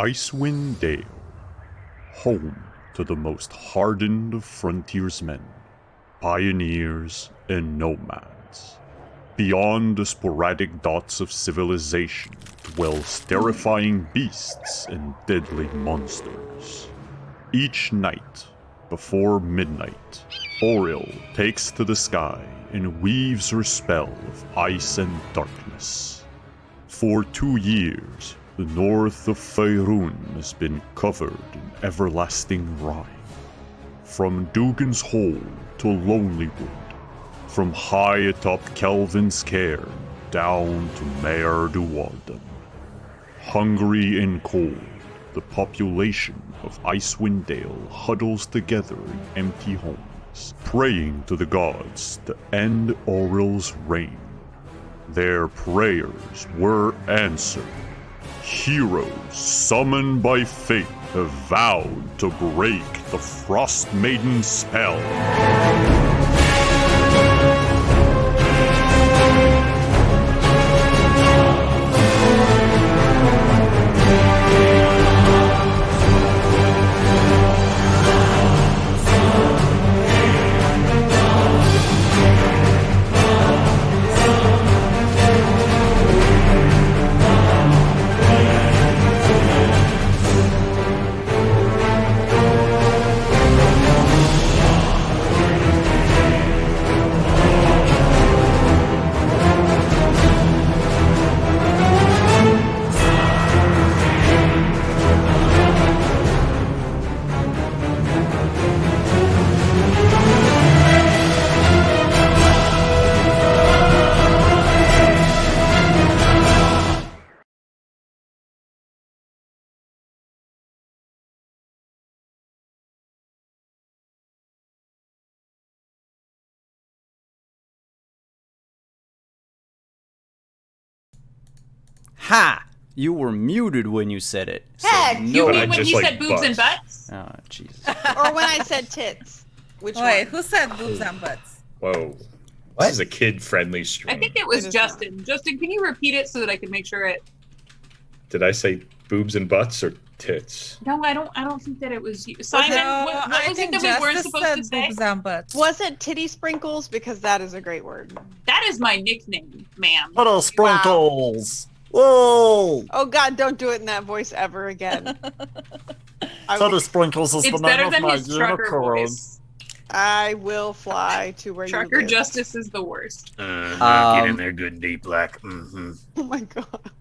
Icewind Dale, home to the most hardened of frontiersmen, pioneers, and nomads. Beyond the sporadic dots of civilization dwells terrifying beasts and deadly monsters. Each night, before midnight, Oril takes to the sky and weaves her spell of ice and darkness. For 2 years, the north of Faerun has been covered in everlasting rime. From Dugan's Hole to Lonelywood, from high atop Kelvin's Cairn down to Mare Duwalden. Hungry and cold, the population of Icewind Dale huddles together in empty homes, praying to the gods to end Oril's reign. Their prayers were answered. Heroes summoned by fate have vowed to break the Frost Maiden's spell. Ha! You were muted when you said it. So Heck, You But mean I when just he like said boobs and butts. butts? Oh, Jesus. Or when I said tits. Which Wait, one? who said boobs and butts? Whoa. What? This is a kid-friendly stream. I think it was It is Justin. Justin, can you repeat it so that I can make sure it? Did I say boobs and butts or tits? No, I don't think that it was you. Simon, No, what I was it think that we weren't Justice supposed to said say? boobs and butts. Was it titty sprinkles? Because that is a great word. That is my nickname, ma'am. Little sprinkles. Whoa! Oh God, don't do it in that voice ever again. Little sprinkles is It's the name better of than my his trucker unicorn. voice. I will fly to where Trucker you live. Justice is the worst. Get Um, in there good deep black. Mm-hmm. Oh my God.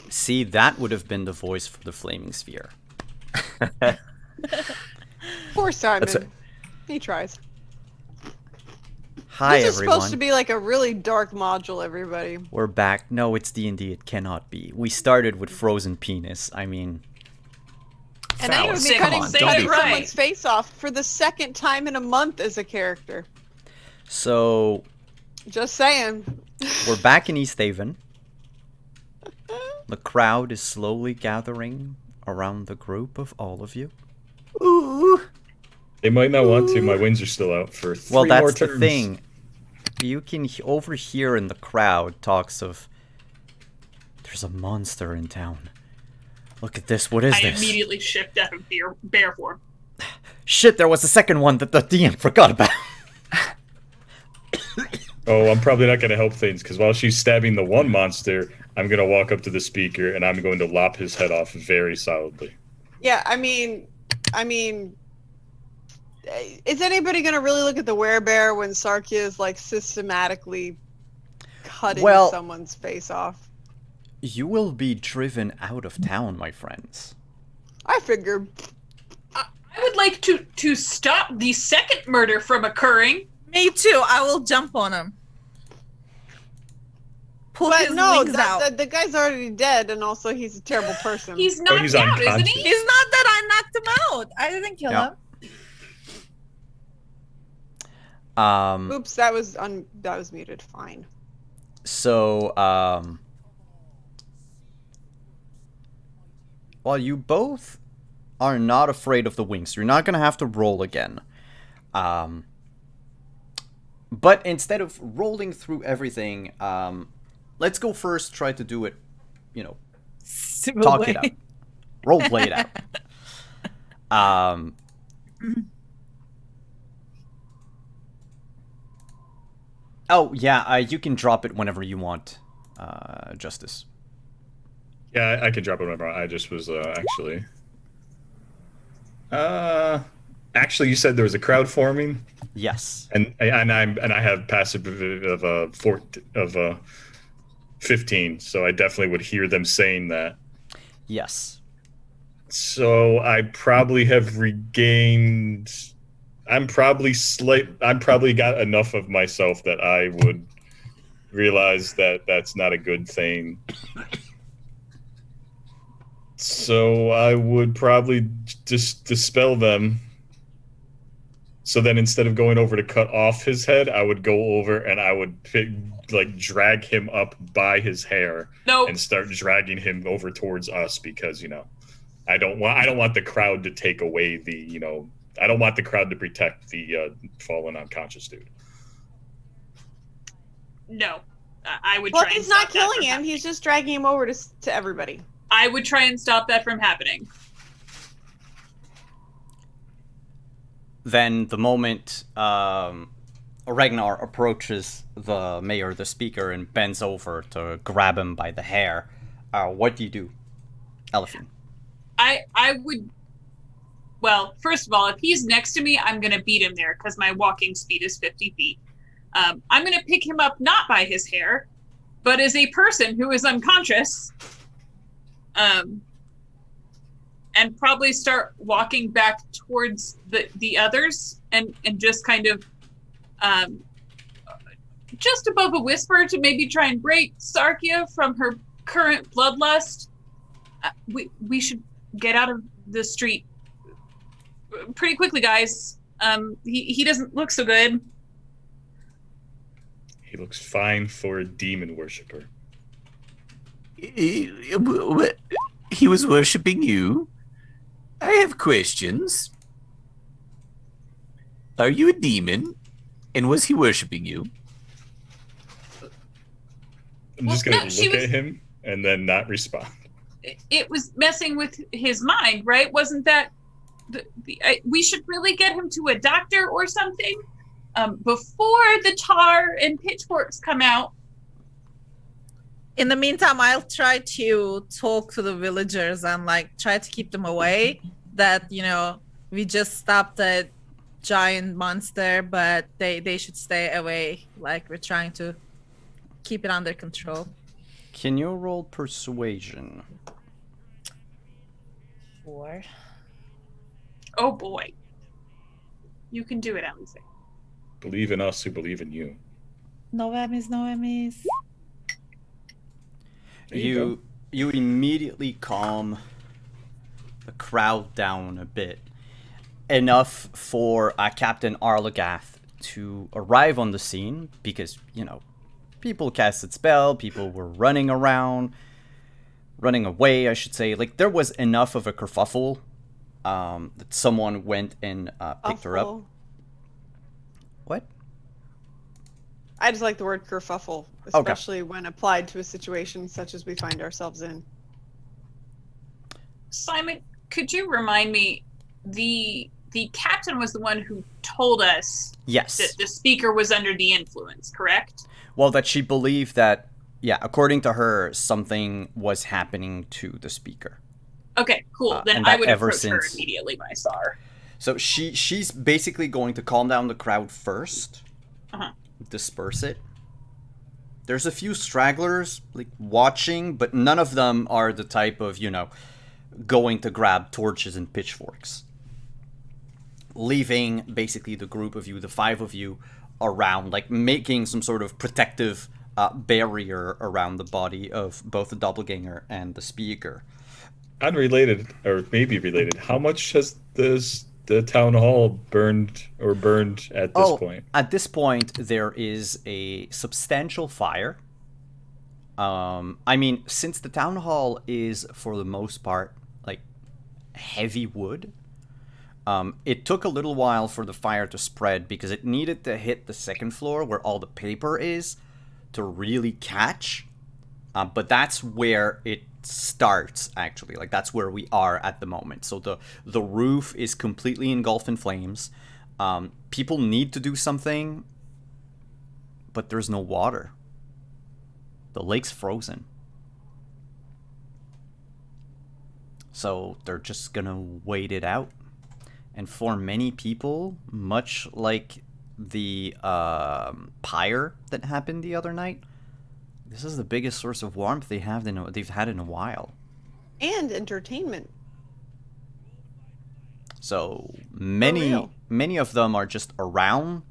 See, that would have been the voice for the Flaming Sphere. Poor Simon. That's He tries. Hi, This is everyone. supposed to be like a really dark module, everybody. We're back. No, it's D&D. It cannot be. We started with Frozen Penis. I mean, And then you would be Come cutting, on, say cutting it right. someone's face off for the second time in a month as a character. so Just saying. we're back in East Haven. The crowd is slowly gathering around the group of all of you. Ooh. They might not want to. My wings are still out for 3 Well, more that's the turns. thing. You can overhear in the crowd talks of, there's a monster in town. Look at this. What is I this? immediately shift out of bear form. Shit, there was a second one that the DM forgot about. Oh, I'm probably not going to help things because while she's stabbing the one monster, I'm going to walk up to the speaker and I'm going to lop his head off very solidly. Yeah, I mean, is anybody gonna really look at the werebear when Sarkia is like systematically cutting Well- someone's face off? You will be driven out of town, my friends. I figured. I would like to stop the second murder from occurring. Me too. I will jump on him. Pull But his no, wings out. the guy's already dead, and also he's a terrible person. He's knocked he's out, isn't unconscious. he? He's not that I knocked him out. I didn't kill Yeah. him. Oops, that was muted. Fine. So, while you both are not afraid of the wings, you're not gonna have to roll again. But instead of rolling through everything, let's go first. Try to do it, Civil talk way. it out. Role play it out. Oh yeah, you can drop it whenever you want, Justice. Yeah, I can drop it whenever. I just was actually, you said there was a crowd forming, Yes. and I have passive of 15, so I definitely would hear them saying that. Yes. So I probably have regained. I'm probably got enough of myself that I would realize that that's not a good thing. So I would probably just dispel them. So then instead of going over to cut off his head, I would go over and I would drag him up by his hair and start dragging him over towards us because, I don't want the crowd to take away I don't want the crowd to protect the fallen unconscious dude. No. I would Well, try and he's not stop that killing from him. happening. He's just dragging him over to everybody. I would try and stop that from happening. Then the moment Ragnar approaches the mayor, the speaker, and bends over to grab him by the hair, what do you do, Elephant? I would... Well, first of all, if he's next to me, I'm going to beat him there because my walking speed is 50 feet. I'm going to pick him up not by his hair, but as a person who is unconscious, and probably start walking back towards the others and just kind of just above a whisper to maybe try and break Sarkia from her current bloodlust. We should get out of the street pretty quickly, guys. He doesn't look so good. He looks fine for a demon worshiper. He was worshipping you? I have questions. Are you a demon? And was he worshipping you? I'm just going to look at him and then not respond. It was messing with his mind, right? Wasn't that... we should really get him to a doctor or something before the tar and pitchforks come out. In the meantime, I'll try to talk to the villagers and try to keep them away. That we just stopped a giant monster, but they should stay away. We're trying to keep it under control. Can you roll persuasion? 4. Oh boy, you can do it, Alice. Believe in us who believe in you. No whammies, no whammies. You immediately calm the crowd down a bit, enough for Captain Arlagath to arrive on the scene because people casted spell, people were running away, I should say. There was enough of a kerfuffle that someone went and picked her up. What? I just like the word kerfuffle, especially when applied to a situation such as we find ourselves in. Simon, could you remind me, the captain was the one who told us Yes. that the speaker was under the influence, correct? Well, that she believed that, according to her, something was happening to the speaker. Okay, cool. Then and I that would ever approach her since- immediately when I saw her. So she's basically going to calm down the crowd first, disperse it. There's a few stragglers watching, but none of them are the type of going to grab torches and pitchforks. Leaving basically the group of you, the 5 of you, around, making some sort of protective barrier around the body of both the doppelganger and the speaker. Unrelated, or maybe related, how much has the town hall burned at this point? At this point, there is a substantial fire. Since the town hall is, for the most part, heavy wood, it took a little while for the fire to spread because it needed to hit the second floor where all the paper is to really catch. But that's where it starts, actually. Like, that's where we are at the moment. So the roof is completely engulfed in flames. People need to do something, but there's no water. The lake's frozen. So they're just gonna wait it out. And for many people, much like the pyre that happened the other night, this is the biggest source of warmth they've had in a while. And entertainment. So many of them are just around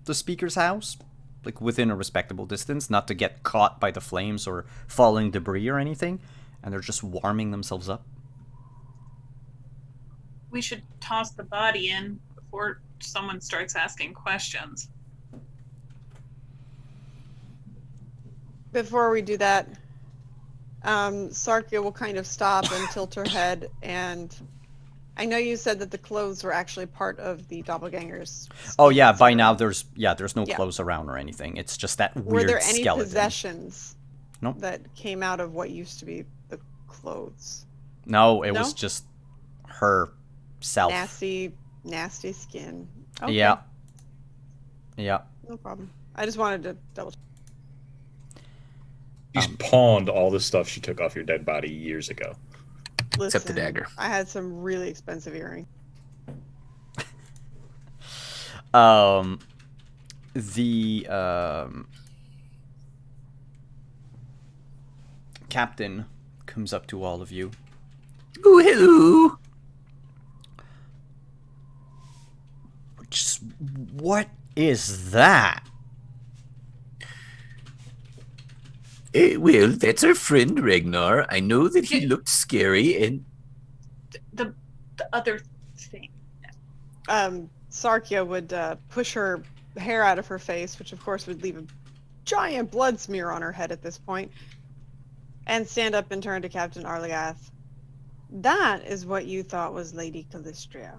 the speaker's house, like within a respectable distance, not to get caught by the flames or falling debris or anything, and they're just warming themselves up. We should toss the body in before someone starts asking questions. Before we do that, Sarkia will kind of stop and tilt her head, and I know you said that the clothes were actually part of the doppelgangers. Oh yeah, by now there's no Yeah. clothes around or anything. It's just that weird Were there any skeleton. possessions Nope. that came out of what used to be the clothes? No, it No? was just her self. Nasty skin. Okay, Yeah. Yeah. no problem. I just wanted to double check. She's pawned all the stuff she took off your dead body years ago. Except the Listen, dagger. I had some really expensive earrings. The captain comes up to all of you. Ooh, hello. Just, what is that? Well, that's our friend Ragnar. I know that he looked scary, and The other thing. Sarkia would push her hair out of her face, which of course would leave a giant blood smear on her head at this point, and stand up and turn to Captain Arlagath. That is what you thought was Lady Calistria.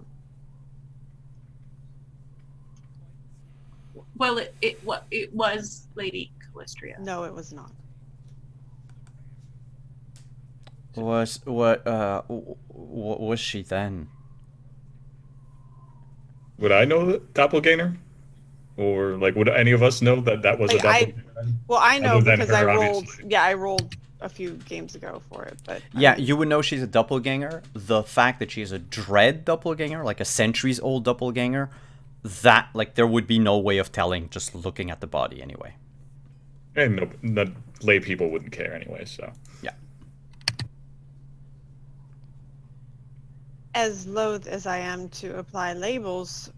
Well, it was Lady Calistria. No, it was not. What was she then? Would I know the doppelganger? Or, like, would any of us know that that was a Like, I doppelganger? Well, I know Other than because I her, rolled. obviously. Yeah, I rolled a few games ago for it, but Yeah, you would know she's a doppelganger. The fact that she's a dread doppelganger, like a centuries-old doppelganger, that, like, there would be no way of telling just looking at the body anyway. And no lay people wouldn't care anyway, so. Yeah. as loath as I am to apply labels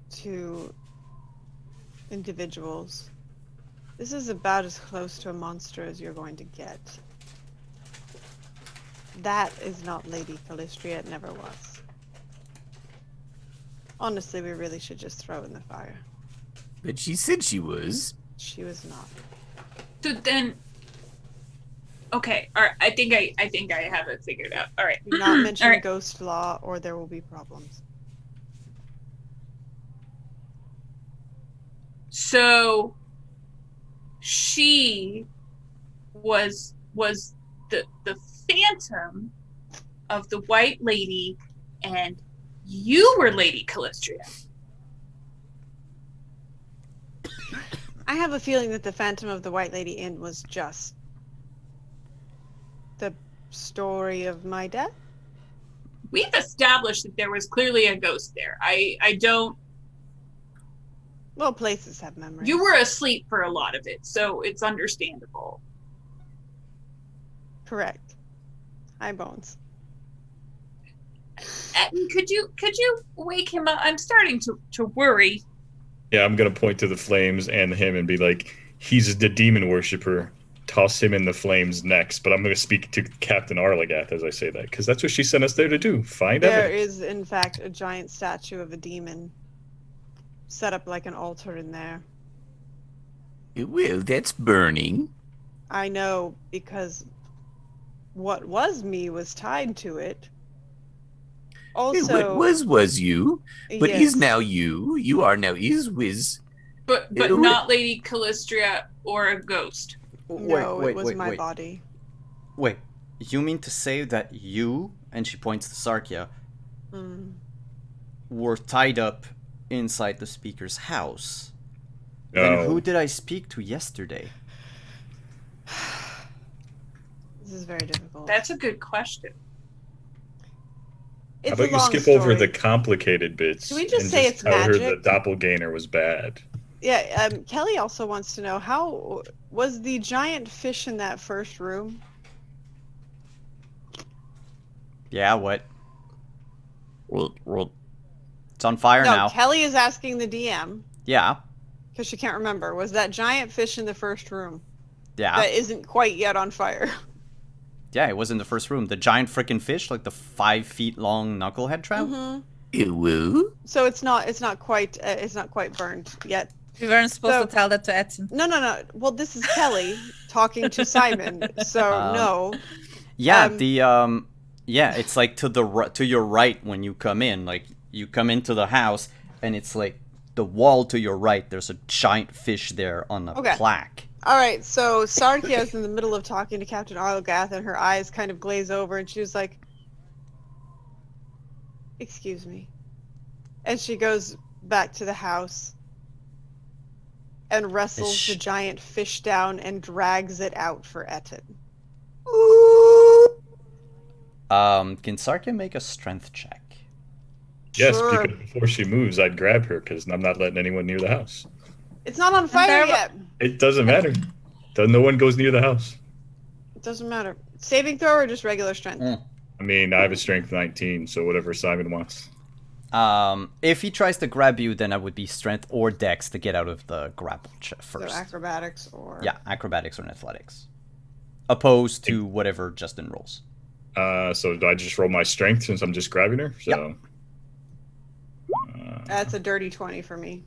to individuals, this is about as close to a monster as you're going to get. That is not Lady Calistria, it never was. Honestly, we really should just throw in the fire. But she said she was. She was not. So then, okay, all right. I think I have it figured out. All right. Do not mention All right. ghost law, or there will be problems. So she was the phantom of the White Lady, and you were Lady Calistria. I have a feeling that the Phantom of the White Lady Inn was just the story of my death. We've established that there was clearly a ghost there. I don't. Well, places have memories. You were asleep for a lot of it, so it's understandable. Correct. Hi, Bones. Could you wake him up? I'm starting to worry. Yeah, I'm gonna point to the flames and him and be like, he's the demon worshiper. Toss him in the flames next. But I'm gonna speak to Captain Arlagath as I say that, because that's what she sent us there to do. Find There evidence. is, in fact, a giant statue of a demon set up like an altar in there. Well, that's burning. I know, because what was me was tied to it. Also, What was you, but yes, is now you. You are now is Wiz. But It- not Lady Calistria or a ghost. No, it was my body. Wait, you mean to say that you, and she points to Sarkia, were tied up inside the speaker's house? No. Then who did I speak to yesterday? This is very difficult. That's a good question. How It's about a you long skip story. over the complicated bits? Can we just and say it's tell her magic? the doppelganger was bad? Yeah, Kelly also wants to know, how was the giant fish in that first room? Yeah, what? What? It's on fire No, now. Kelly is asking the DM, Yeah, because she can't remember. Was that giant fish in the first room yeah. that isn't quite yet on fire? Yeah, it was in the first room. The giant freaking fish, like the 5 feet long knucklehead trout. Woo? So it's not quite burned yet. We weren't supposed So- to tell that to Edson. No. Well, this is Kelly talking to Simon. So no. Yeah, yeah, it's like to your right when you come in. Like you come into the house, and it's like the wall to your right. There's a giant fish there on the Okay. plaque. All right, so Sarkia is in the middle of talking to Captain Arlgath, and her eyes kind of glaze over, and she was like, "Excuse me," and she goes back to the house and wrestles the giant fish down and drags it out for Etten. Can Sarkia make a strength check? Yes, Sure. because before she moves, I'd grab her because I'm not letting anyone near the house. It's not on fire yet. It doesn't matter. No one goes near the house. It doesn't matter. Saving throw or just regular strength? I mean, I have a strength 19, so whatever Simon wants. If he tries to grab you, then I would be strength or dex to get out of the grapple first. So acrobatics or... Yeah, acrobatics or athletics. Opposed to whatever Justin rolls. So do I just roll my strength since I'm just grabbing her? So. That's a dirty 20 for me.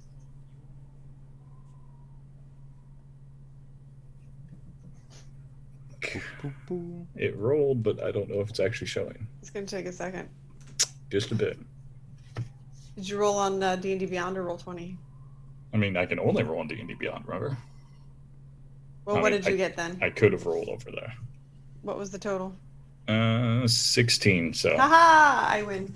It rolled, but I don't know if it's actually showing. It's going to take a second. Just a bit. Did you roll on D&D Beyond or roll 20? I mean, I can only roll on D&D Beyond, remember? Well, what did you get then? I could have rolled over there. What was the total? 16, so. Haha! I win.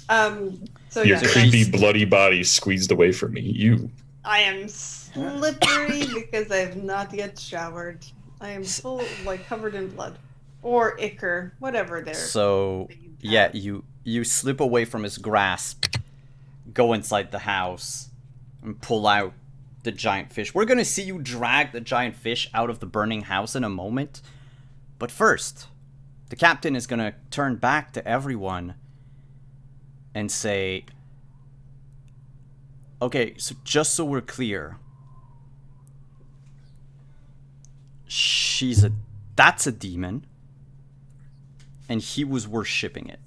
So Your yeah, creepy, bloody body squeezed away from me. You. I am slippery because I have not yet showered. I am full, covered in blood. Or ichor, whatever there. So, yeah, you slip away from his grasp, go inside the house, and pull out the giant fish. We're gonna see you drag the giant fish out of the burning house in a moment. But first, the captain is gonna turn back to everyone and say, okay, so just so we're clear, that's a demon, and he was worshipping it.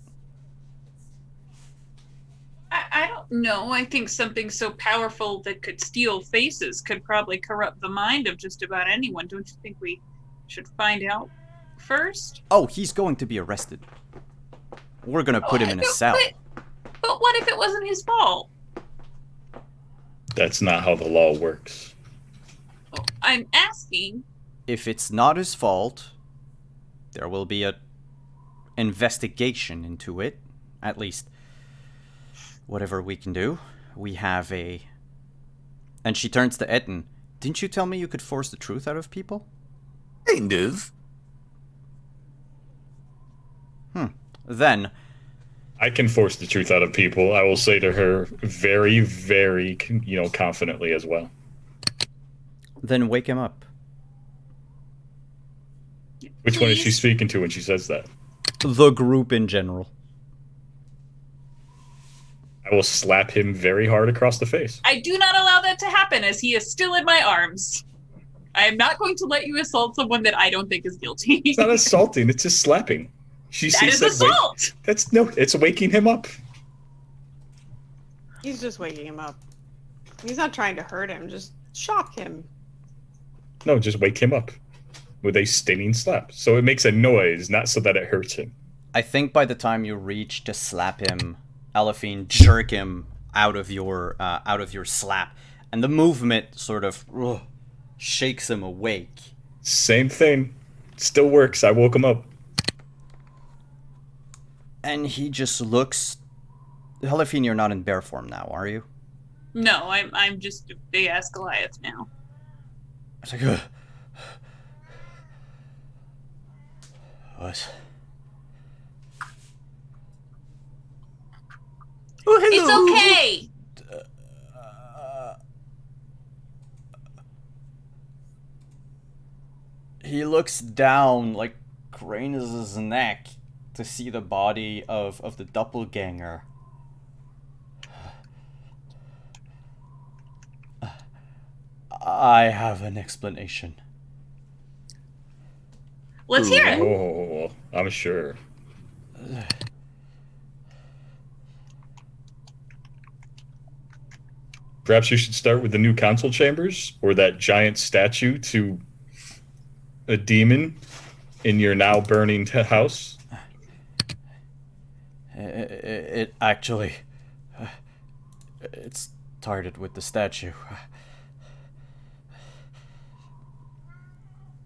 I don't know. I think something so powerful that could steal faces could probably corrupt the mind of just about anyone. Don't you think we should find out first? Oh, he's going to be arrested. We're gonna put him in a cell. But what if it wasn't his fault? That's not how the law works. Well, I'm asking. If it's not his fault, there will be a investigation into it. At least, whatever we can do. We have a... And she turns to Etten. Didn't you tell me you could force the truth out of people? Kind of. Then, I can force the truth out of people. I will say to her very, very, confidently as well. then wake him up. Which one is she Please? speaking to when she says that? The group in general. I will slap him very hard across the face. I do not allow that to happen, as he is still in my arms. I am not going to let you assault someone that I don't think is guilty. It's not assaulting, it's just slapping. She That is assault! It's waking him up. He's just waking him up. He's not trying to hurt him, just shock him. No, just wake him up with a stinging slap. So it makes a noise, not so that it hurts him. I think by the time you reach to slap him, Elephine jerk him out of your slap, and the movement sort of shakes him awake. Same thing. Still works. I woke him up. And he just looks... Helifine, you're not in bear form now, are you? No, I'm just a big ass Goliath now. It's like, ugh. What? Oh, hello. It's okay. He looks down, like, cranes his neck to see the body of the doppelganger. I have an explanation. Let's hear it. Oh, I'm sure. Perhaps you should start with the new council chambers or that giant statue to a demon in your now burning house. It actually... It started with the statue.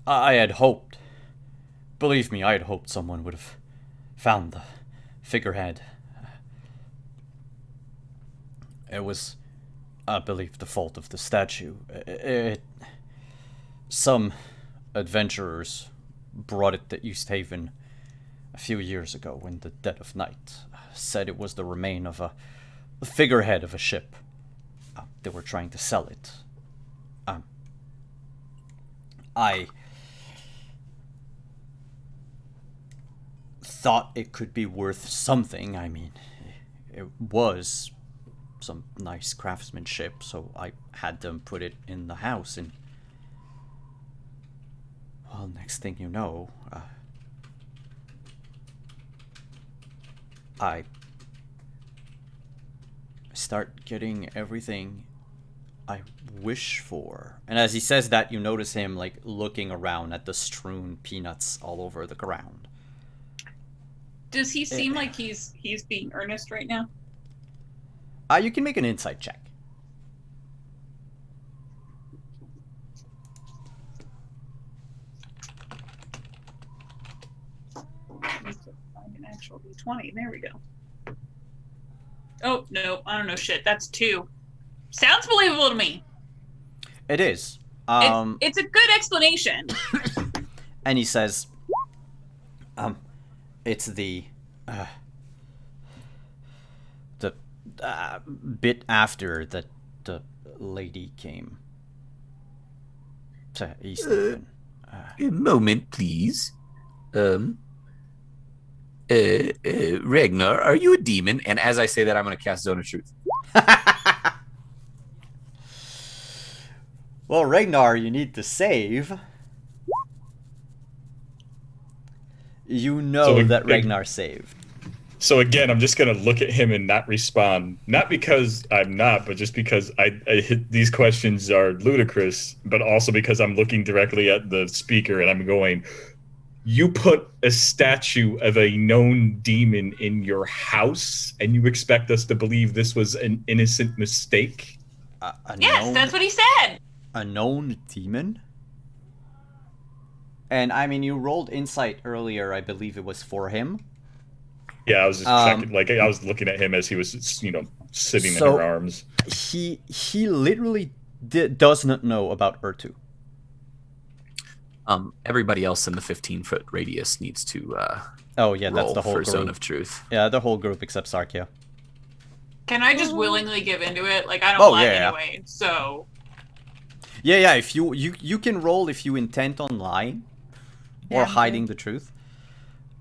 I had hoped... Believe me, I had hoped someone would have found the figurehead. It was, I believe, the fault of the statue. Some adventurers brought it to East Haven a few years ago in the dead of night. Said it was the remain of a figurehead of a ship. They were trying to sell it. I thought it could be worth something. I mean, it was some nice craftsmanship, so I had them put it in the house, and well, next thing you know, I start getting everything I wish for. And as he says that, you notice him like looking around at the strewn peanuts all over the ground. Does he seem like he's being earnest right now? You can make an insight check. Find an actual D20. There we go. Oh, no. I don't know shit. That's 2. Sounds believable to me. It is. It's a good explanation. And he says, it's the bit after that the lady came to East Haven. A moment, please. Ragnar, are you a demon? And as I say that, I'm going to cast Zone of Truth. Well, Ragnar, you need to save. You know So that Ragnar saved. So again, I'm just gonna look at him and not respond. Not because I'm not, but just because I hit these questions are ludicrous, but also because I'm looking directly at the speaker and I'm going, you put a statue of a known demon in your house and you expect us to believe this was an innocent mistake? Yes, that's what he said. A known demon? And I mean, you rolled insight earlier. I believe it was for him. Yeah, I was just checking. Like I was looking at him as he was, sitting in her arms. He literally does not know about Urtu. Everybody else in the 15-foot radius needs to oh yeah, that's roll the whole for group. Zone of Truth. Yeah, the whole group except Sarkia. Can I just willingly give into it? Like, I don't lie yeah. anyway, so... Yeah, if you can roll if you intend on lying or hiding the truth.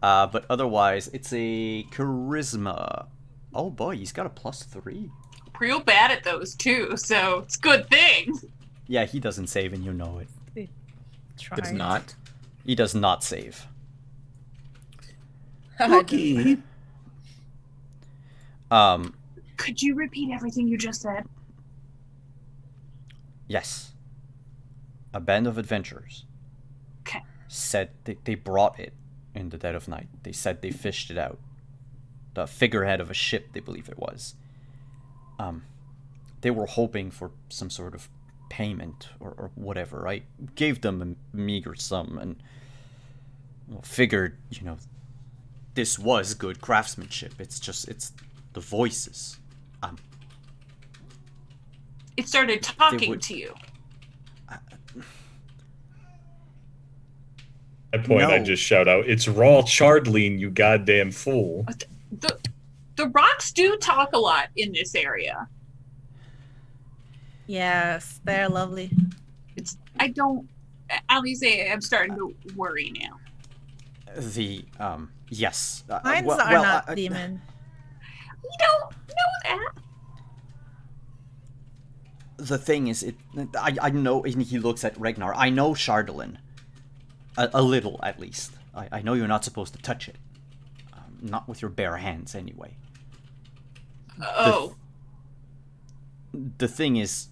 But otherwise, it's a charisma. Oh boy, he's got a +3. Real bad at those, too, so it's a good thing. Yeah, he doesn't save and you know it. It's not. He does not save. Okay. Could you repeat everything you just said? Yes. A band of adventurers. Okay. Said they brought it in the dead of night. They said they fished it out. The figurehead of a ship, they believe it was. They were hoping for some sort of payment or whatever. I gave them a meager sum and figured, this was good craftsmanship. It's the voices. It started talking would- to you. At that point, I No. just shout out, "It's raw chardlean, you goddamn fool!" The rocks do talk a lot in this area. Yes, they're lovely. Alize, I'm starting to worry now. Yes. Mines well, are well, not demon. We don't know that. The thing is, I know, and he looks at Ragnar. I know Chardolin. A little, at least. I know you're not supposed to touch it. Not with your bare hands, anyway. Oh. The thing is,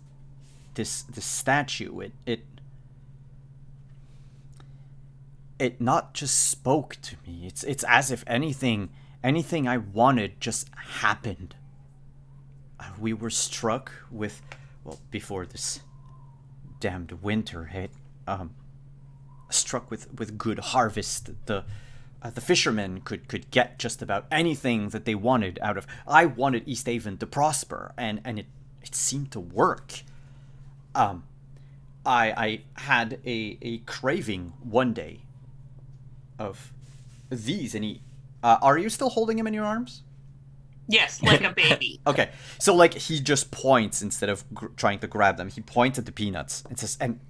this statue, it not just spoke to me. It's as if anything I wanted just happened. We were struck with, before this damned winter hit, struck with good harvest. The fishermen could get just about anything that they wanted out of. I wanted East Haven to prosper, and it seemed to work. I had a craving one day of these, and are you still holding him in your arms? Yes, like a baby. Okay, so he just points instead of trying to grab them. He points at the peanuts and says, "And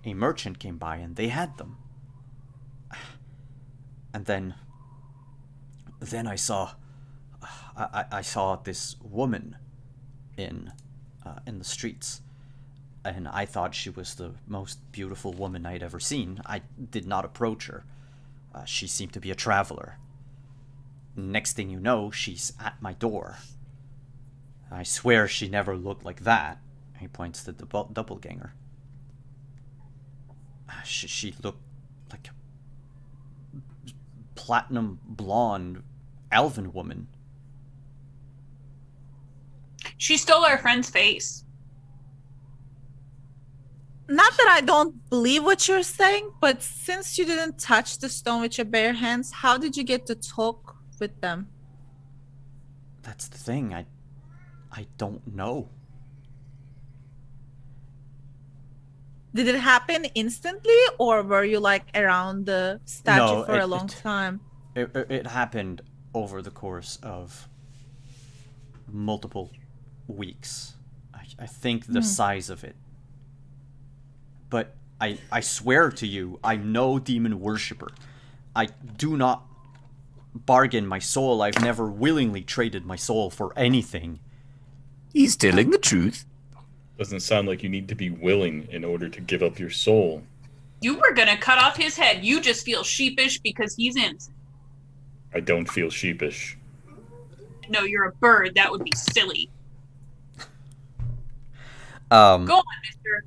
a merchant came by and they had them." And then I saw this woman in the streets, and I thought she was the most beautiful woman I'd ever seen. I did not approach her. She seemed to be a traveler. Next thing you know, she's at my door. I swear she never looked like that. He points to the doppelganger. She looked like a platinum blonde elven woman. She stole our friend's face. Not that I don't believe what you're saying, but since you didn't touch the stone with your bare hands, how did you get to talk with them? That's the thing. I don't know. Did it happen instantly, or were you around the statue for a long time? It happened over the course of multiple weeks. I think the size of it. But I swear to you, I'm no demon worshipper. I do not bargain my soul. I've never willingly traded my soul for anything. He's telling the truth. Doesn't sound like you need to be willing in order to give up your soul. You were gonna cut off his head. You just feel sheepish because he's innocent. I don't feel sheepish. No, you're a bird. That would be silly. Go on, mister.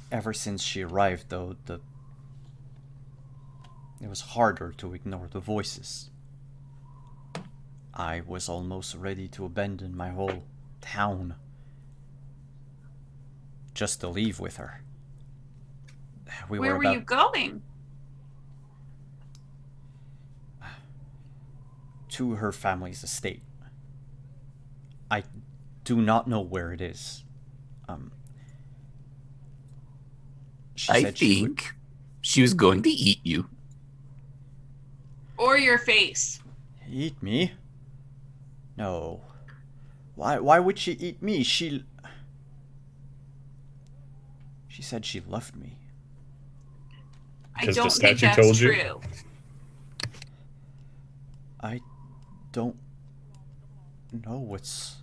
Ever since she arrived, though, it was harder to ignore the voices. I was almost ready to abandon my whole town just to leave with her. Where were you going? To her family's estate. I do not know where it is. I think she was going to eat you. Or your face. Eat me? No. Why would she eat me? She said she loved me. I Because the don't think statue that's told you? true. I don't know what's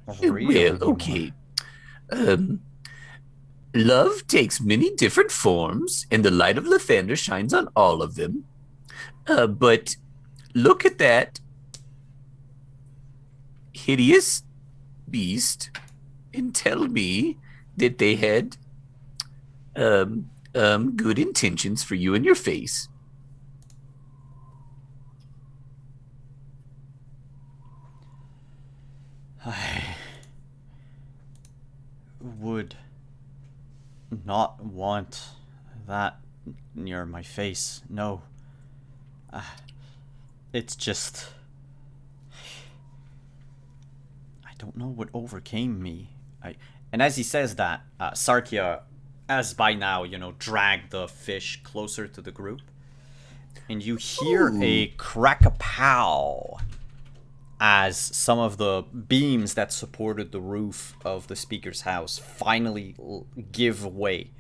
real. Well, okay. Love takes many different forms, and the light of Lathander shines on all of them. But look at that hideous beast and tell me that they had good intentions for you and your face. I would not want that near my face. No. It's just... I don't know what overcame me. And as he says that, Sarkia has by now, dragged the fish closer to the group. And you hear a crack-a-pow as some of the beams that supported the roof of the speaker's house finally give way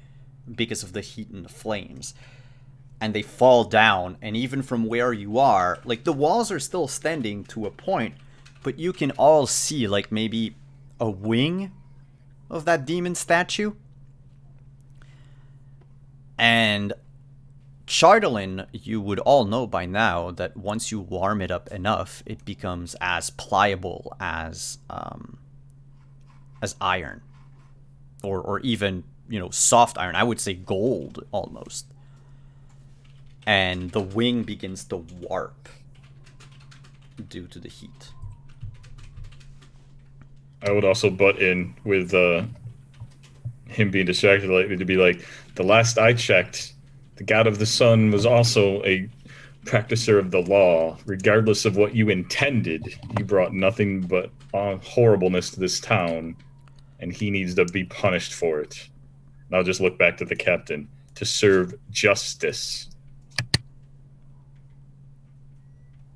because of the heat and the flames. And they fall down, and even from where you are, like, the walls are still standing to a point, but you can all see, like, maybe a wing of that demon statue. And Chardolin, you would all know by now that once you warm it up enough, it becomes as pliable as iron, or even soft iron. I would say gold almost. And the wing begins to warp due to the heat. I would also butt in with him being distracted to be like, the last I checked, the God of the Sun was also a practicer of the law. Regardless of what you intended, you brought nothing but horribleness to this town, and he needs to be punished for it. And I'll just look back to the captain to serve justice.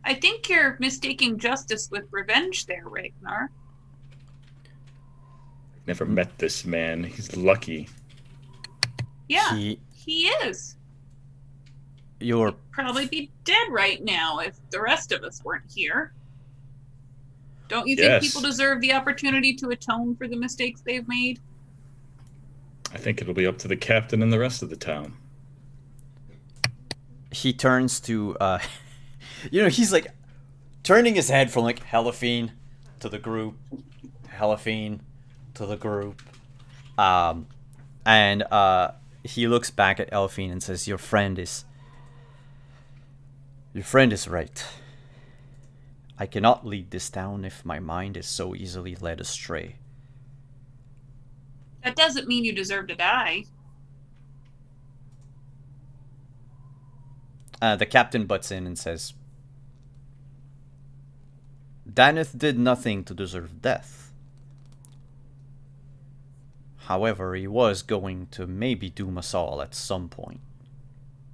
I think you're mistaking justice with revenge there, Ragnar. Never met this man. He's lucky. Yeah, he is. You're probably be dead right now if the rest of us weren't here. Don't you think people deserve the opportunity to atone for the mistakes they've made? I think it'll be up to the captain and the rest of the town. He turns to, he's like turning his head from like Helaphine to the group, Helaphine to the group, and he looks back at Helaphine and says, Your friend is right. I cannot lead this town if my mind is so easily led astray. That doesn't mean you deserve to die. The captain butts in and says, Daneth did nothing to deserve death. However, he was going to maybe doom us all at some point,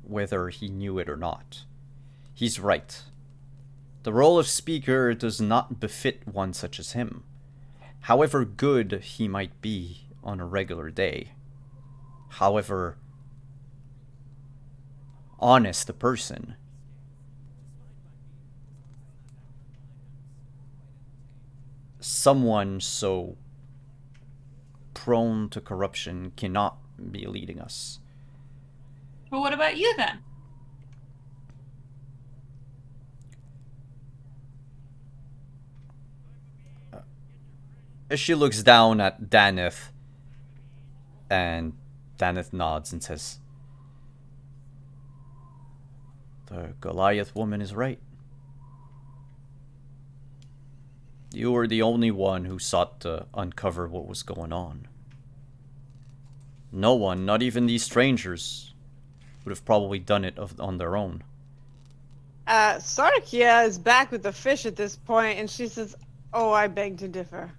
whether he knew it or not. He's right. The role of speaker does not befit one such as him, however good he might be on a regular day, however honest a person. Someone so prone to corruption cannot be leading us. Well, what about you then? She looks down at Daneth, and Daneth nods and says, The Goliath woman is right. You were the only one who sought to uncover what was going on. No one, not even these strangers, would have probably done it on their own. Sarkia is back with the fish at this point, and she says, Oh, I beg to differ.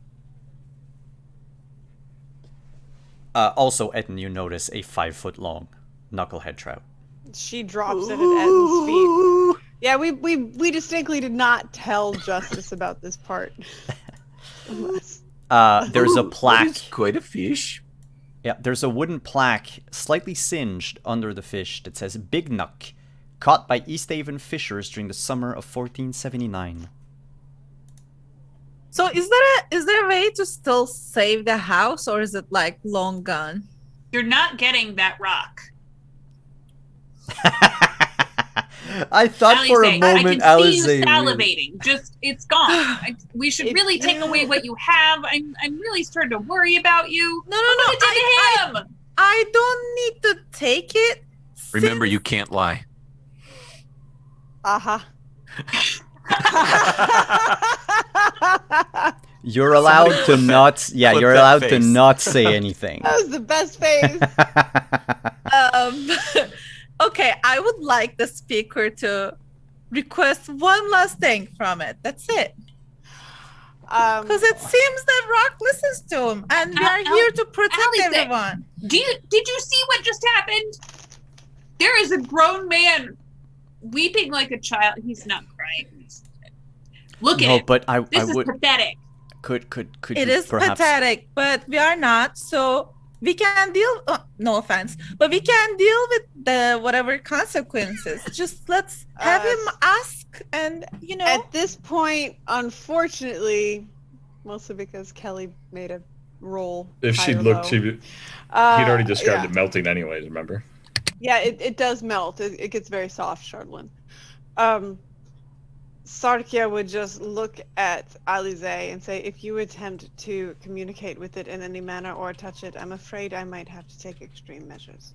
Also, Etten, you notice a 5-foot-long knucklehead trout. She drops it at Etten's feet. Yeah, we distinctly did not tell Justice about this part. There's a plaque. That is quite a fish. Yeah, there's a wooden plaque slightly singed under the fish that says Big Nuck, caught by East Haven fishers during the summer of 1479. So is there a way to still save the house, or is it like long gone? You're not getting that rock. I thought for a moment I can was see you salivating. Just, it's gone. We should really take away what you have. I'm really starting to worry about you. No. I don't need to take it. Remember, you can't lie. You're allowed to not. Yeah, Put you're that allowed to face. not say anything. That was the best phase. Okay, I would like the speaker to request one last thing from it. That's it. Because it seems that Rock listens to him, and we are here to protect Alice, everyone. Did you see what just happened? There is a grown man weeping like a child. He's not crying. Look at No, it. but I This is would. pathetic. Could It you is perhaps? pathetic, but we are not. So we can deal. No offense, but we can deal with the whatever consequences. Just let's have him ask, and At this point, unfortunately, mostly because Kelly made a roll. If high she'd or looked, low. he'd already described yeah. it melting anyways, remember? Yeah, it does melt. It gets very soft, Shardlin. Sarkia would just look at Alize and say, if you attempt to communicate with it in any manner or touch it, I'm afraid I might have to take extreme measures.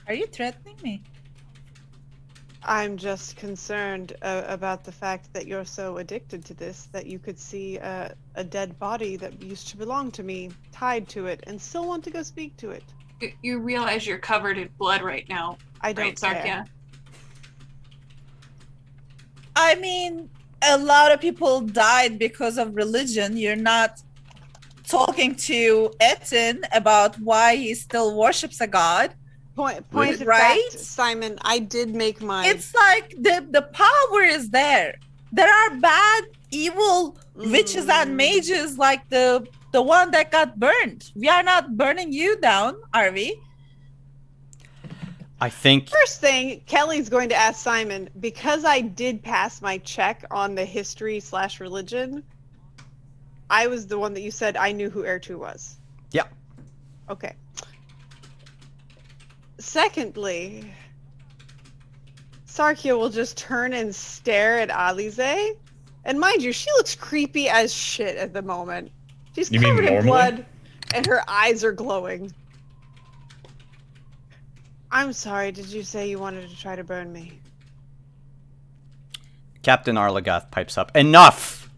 Are you threatening me? I'm just concerned about the fact that you're so addicted to this that you could see a dead body that used to belong to me tied to it and still want to go speak to it. You realize you're covered in blood right now, I don't right, care. Sarkia? I mean, a lot of people died because of religion. You're not talking to Etin about why he still worships a god. Point of Right? fact, Simon, I did make my... It's like the power is there. There are bad, evil witches and mages like the one that got burned. We are not burning you down, are we? I think. First thing, Kelly's going to ask Simon, because I did pass my check on the history/religion, I was the one that you said I knew who Ertu was. Yeah. Okay. Secondly, Sarkia will just turn and stare at Alize. And mind you, she looks creepy as shit at the moment. She's You mean covered in normally? blood, and her eyes are glowing. I'm sorry, did you say you wanted to try to burn me? Captain Arlagath pipes up. Enough!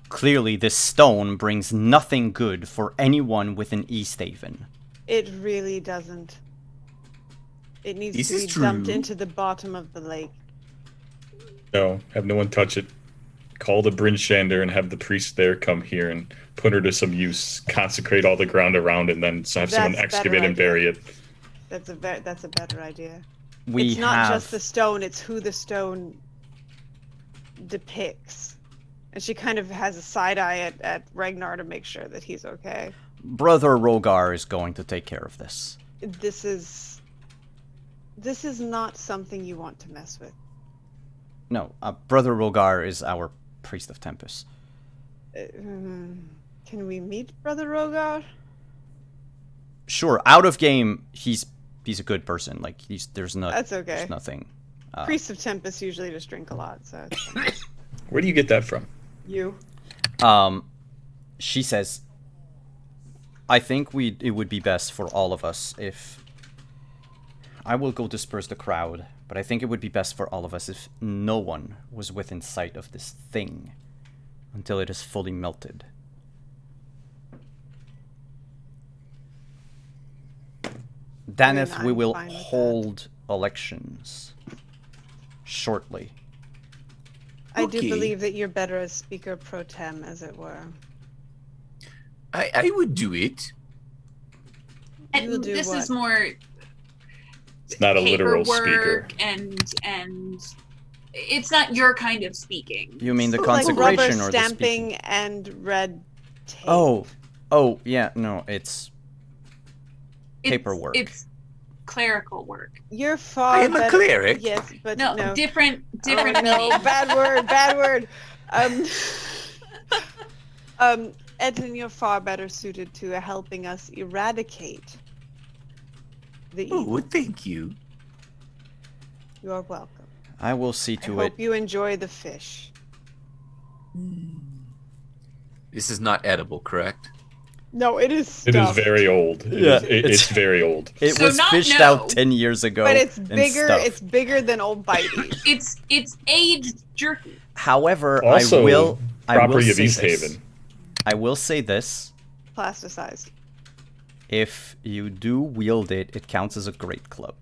Clearly, this stone brings nothing good for anyone within Easthaven. It really doesn't. It needs This to be is dumped true. into the bottom of the lake. No, have no one touch it. Call the Bryn Shander and have the priest there come here and put her to some use. Consecrate all the ground around it, and then have someone That's a better excavate and idea. bury it. That's a better idea. We It's not have. just the stone, it's who the stone depicts. And she kind of has a side eye at Ragnar to make sure that he's okay. Brother Rogar is going to take care of this. This is not something you want to mess with. No, Brother Rogar is our priest of Tempest. Can we meet Brother Rogar? Sure, out of game, he's a good person. Like there's That's okay. There's nothing. Priests of Tempest usually just drink a lot, so it's fine. Where do you get that from? You. She says, I think it would be best for all of us if I will go disperse the crowd, but I think it would be best for all of us if no one was within sight of this thing until it is fully melted. Daneth, we I'm will fine with that. hold elections shortly. I do Okay. believe that you're better as speaker pro tem, as it were. I would do it. You will And do this what? is more It's not a literal speaker. paperwork and it's not your kind of speaking. You mean the Like rubber consecration or the stamping speaking? and red tape. Oh, yeah, no, it's paperwork. It's clerical work. You're far I am a better- cleric. Yes, but No, no. different Oh, no, meaning. bad word. Edwin, you're far better suited to helping us eradicate the evil. Oh, thank you. You are welcome. I will see I to it. hope you enjoy the fish. This is not edible, correct? No, it is It is stuffed. very old. Yeah, It's very old. It So was not fished no. out 10 years ago. But it's and bigger. stuffed. It's bigger than old Bitey. It's aged jerky. However, Also, I will property of say East this. Haven. I will say this. Plasticized. If you do wield it, it counts as a great club.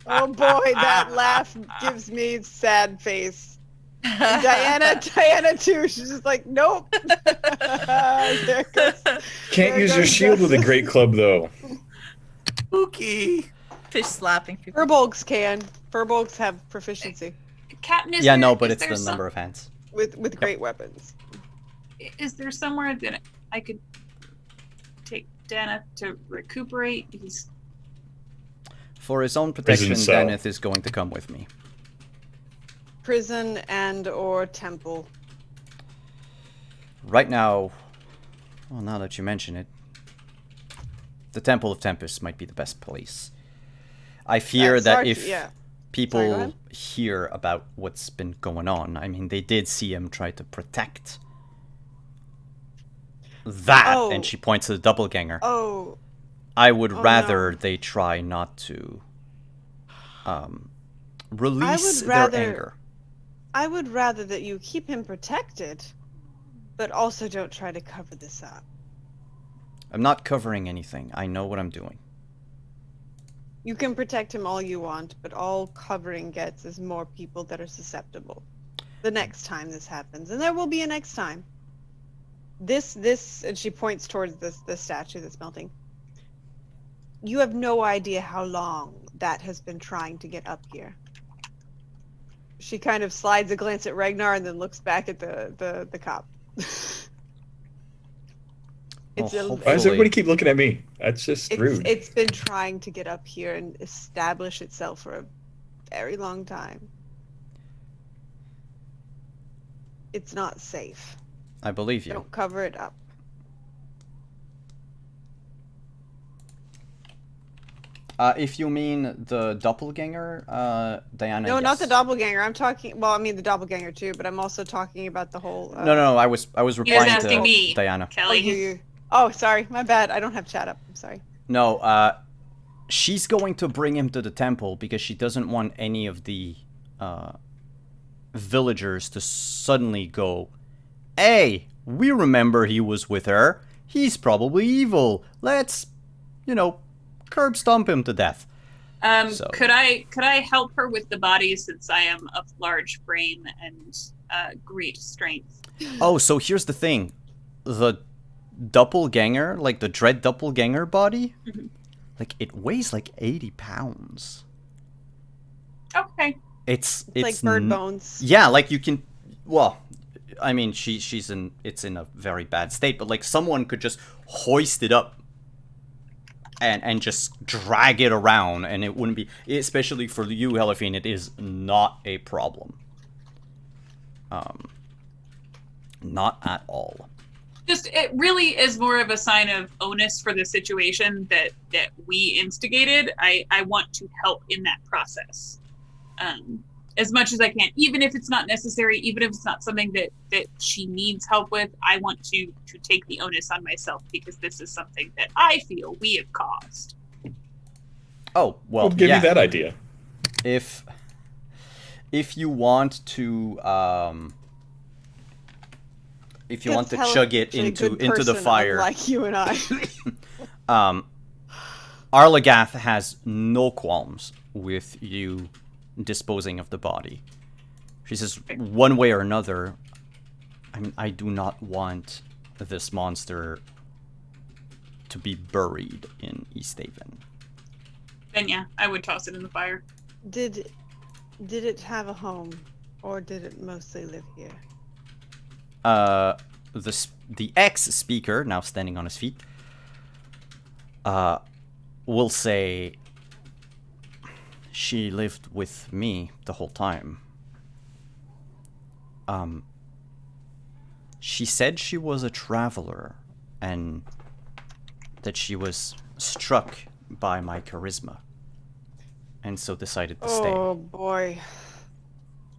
Oh boy, that laugh gives me sad face. And Diana too. She's just like, nope. There goes. Can't There use your goes shield with a justice. great club, though. Okay. Fish slapping people. Furbolgs can. Furbolgs have proficiency Captain, is Yeah, there, no, but is it's there the number of hands. with great weapons. Is there somewhere that I could take Dana to recuperate? Because For his own protection, Prison cell. Daneth is going to come with me. Prison and or temple. Right now, well, now that you mention it, the Temple of Tempest might be the best place. I fear that Sark- if yeah. people Sorry, go ahead. hear about what's been going on, I mean, they did see him try to protect that, Oh. and she points to the doppelganger. Oh, I would Oh, rather no. they try not to release their rather- anger. I would rather that you keep him protected, but also don't try to cover this up. I'm not covering anything. I know what I'm doing. You can protect him all you want, but all covering gets is more people that are susceptible. The next time this happens, and there will be a next time. This, and she points towards the statue that's melting. You have no idea how long that has been trying to get up here. She kind of slides a glance at Ragnar and then looks back at the cop. Well, It's a- Why does hopefully- everybody keep looking at me? That's just rude. It's been trying to get up here and establish itself for a very long time. It's not safe. I believe you. Don't cover it up. If you mean the doppelganger, Diana. No, not the yes. doppelganger. I'm talking. Well, I mean the doppelganger too, but I'm also talking about the whole. No, I was he was replying asking to me, Diana. Oh, Kelly. you. Oh, sorry, my bad. I don't have chat up. I'm sorry. No, she's going to bring him to the temple because she doesn't want any of the villagers to suddenly go, "Hey, we remember he was with her. He's probably evil. Let's, curb stomp him to death." So- Could I help her with the body since I am of large frame and great strength? Oh, so here's the thing. The doppelganger, like the dread doppelganger body, Mhm. like it weighs like 80 pounds. Okay. It's Like bird n- bones. Yeah, like you can. Well, I mean, it's in a very bad state, but like someone could just hoist it up and just drag it around, and it wouldn't be. Especially for you, Helafine, it is not a problem. Not at all. Just it really is more of a sign of onus for the situation that we instigated. I want to help in that process. As much as I can, even if it's not necessary, even if it's not something that she needs help with, I want to take the onus on myself because this is something that I feel we have caused. Oh well, Give yeah. me that idea. If you want to chug it into the fire, like you and I. Arlagath has no qualms with you disposing of the body. She says, one way or another, I mean, I do not want this monster to be buried in East Haven. Then yeah, I would toss it in the fire. Did it have a home, or did it mostly live here? The ex-speaker, now standing on his feet, will say, she lived with me the whole time. She said she was a traveler, and that she was struck by my charisma, and so decided to stay. Oh boy.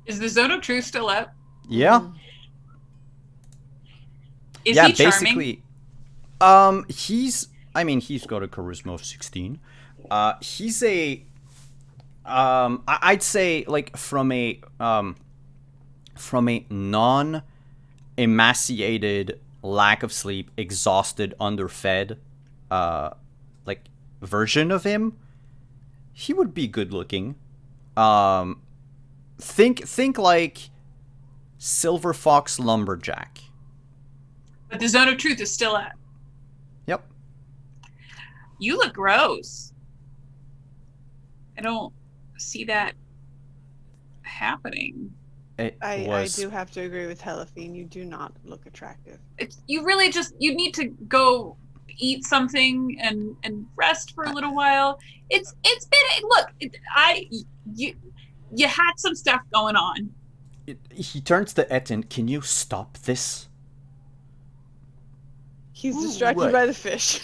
Is the Zone of Truth still up? Yeah. Is yeah, he charming? basically, he's got a charisma of 16. He's a, I'd say like from a non-emaciated, lack of sleep, exhausted, underfed, like version of him, he would be good looking. Think like Silver Fox Lumberjack. But the zone of truth is still at. Yep. You look gross. I don't see that happening. I do have to agree with Telefine. You do not look attractive. You really you need to go eat something and rest for a little while. It's been look. You had some stuff going on. He turns to Etten. Can you stop this? He's distracted what? by the fish.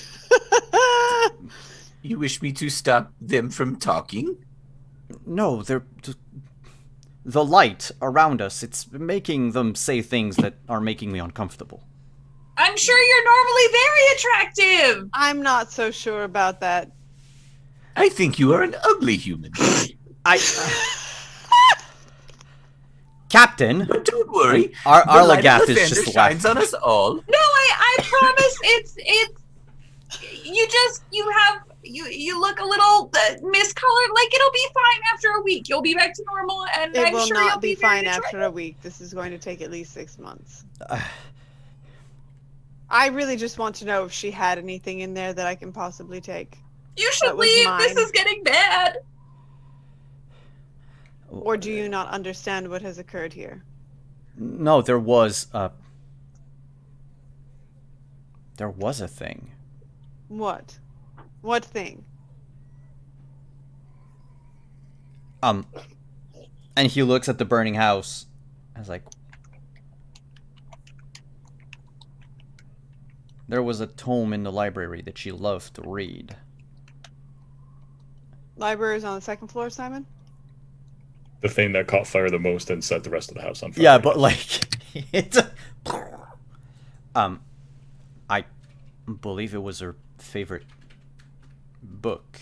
You wish me to stop them from talking? No, they're the light around us. It's making them say things that are making me uncomfortable. I'm sure you're normally very attractive. I'm not so sure about that. I think you are an ugly human. Captain, But don't worry. Arlagath the is light of just the shines on us all. No, I promise it's you look a little miscolored. Like it'll be fine after a week. You'll be back to normal, and It I'm will sure not you'll be very fine enjoyable. after a week. This is going to take at least 6 months. I really just want to know if she had anything in there that I can possibly take. You That should was leave. mine. This is getting bad. Or do you not understand what has occurred here? No, there was a thing. What? What thing? And he looks at the burning house. I was like, there was a tome in the library that she loved to read. Library is on the second floor, Simon? The thing that caught fire the most and set the rest of the house on fire. Yeah, but like, it's I believe it was her favorite book.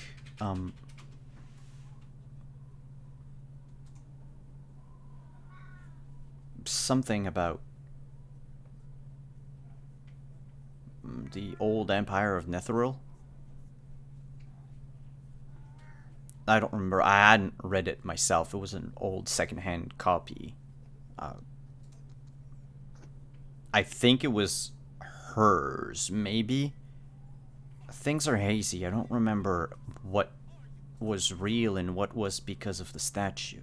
Something about the old empire of Netheril. I don't remember. I hadn't read it myself. It was an old secondhand copy. I think it was hers, maybe. Things are hazy. I don't remember what was real and what was because of the statue.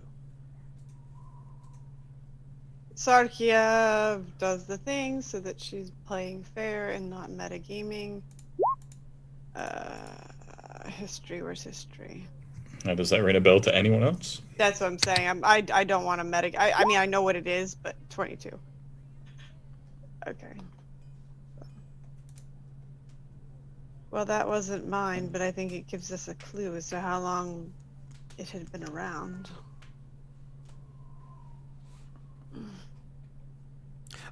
Sarkia does the thing so that she's playing fair and not metagaming. History, where's history? Now, does that ring a bell to anyone else? That's what I'm saying. I don't want to I mean, I know what it is, but 22. Okay. Well, that wasn't mine, but I think it gives us a clue as to how long it had been around.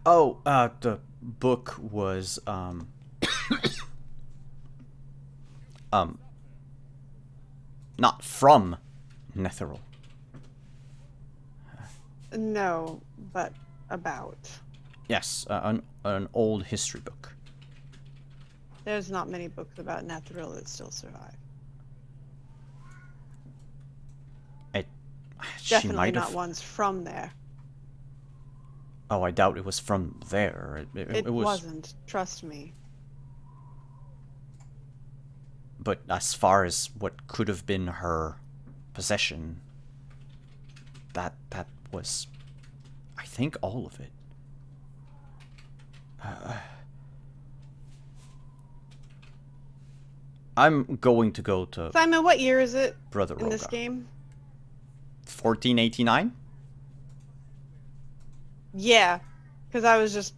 Oh, the book was not from Netheril. No, but about. Yes, an old history book. There's not many books about Netheril that still survive. She Definitely might not have. ones from there. Oh, I doubt it was from there. It wasn't. Trust me. But as far as what could have been her possession, that was, I think, all of it. I'm going to go to Simon, what year is it Brother in this Roga. game? 1489? Yeah, because I was just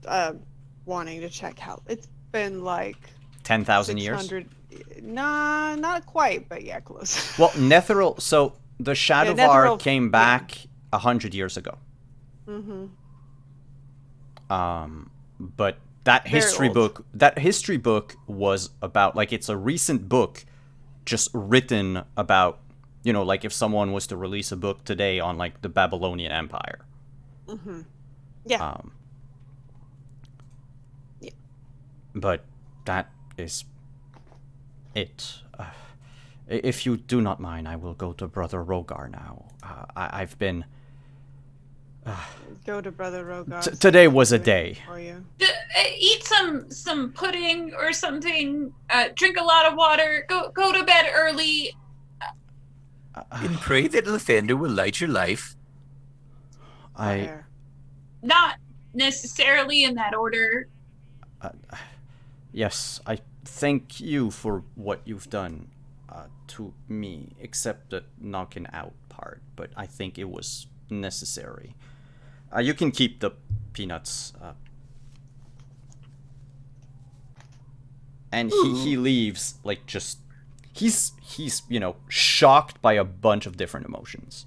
wanting to check how it's been like 10,000 years? 600. Nah, not quite, but yeah, close. Well, Netheril, so the Shadowvar Netheril- came back 100 years ago. Mm-hmm. But that Very history old. book. That history book was about, like, it's a recent book, just written about, you know, like if someone was to release a book today on like the Babylonian Empire. Yeah. Yeah. But that is it. If you do not mind, I will go to Brother Rogar now. I've been. Go to Brother Rogar. Today was a day. For you. Eat some pudding or something. Drink a lot of water. Go to bed early. And pray that Lathander will light your life. Fire. Not necessarily in that order. Yes, I thank you for what you've done to me, except the knocking out part, but I think it was necessary. You can keep the peanuts. And he leaves, like, just... He's you know, shocked by a bunch of different emotions.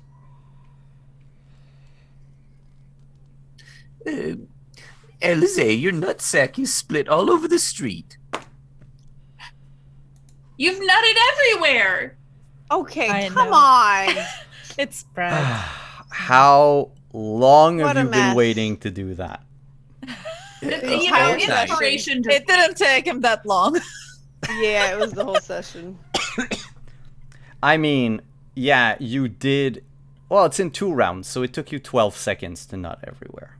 Alize, your nutsack is split all over the street. You've nutted everywhere. Okay, I come know. on. It's spread. How long What have a you been mess. waiting to do that? You know, entire session. inspiration to It didn't take him that long. Yeah, it was the whole session. I mean, yeah, you did... Well, it's in 2 rounds, so it took you 12 seconds to nut everywhere.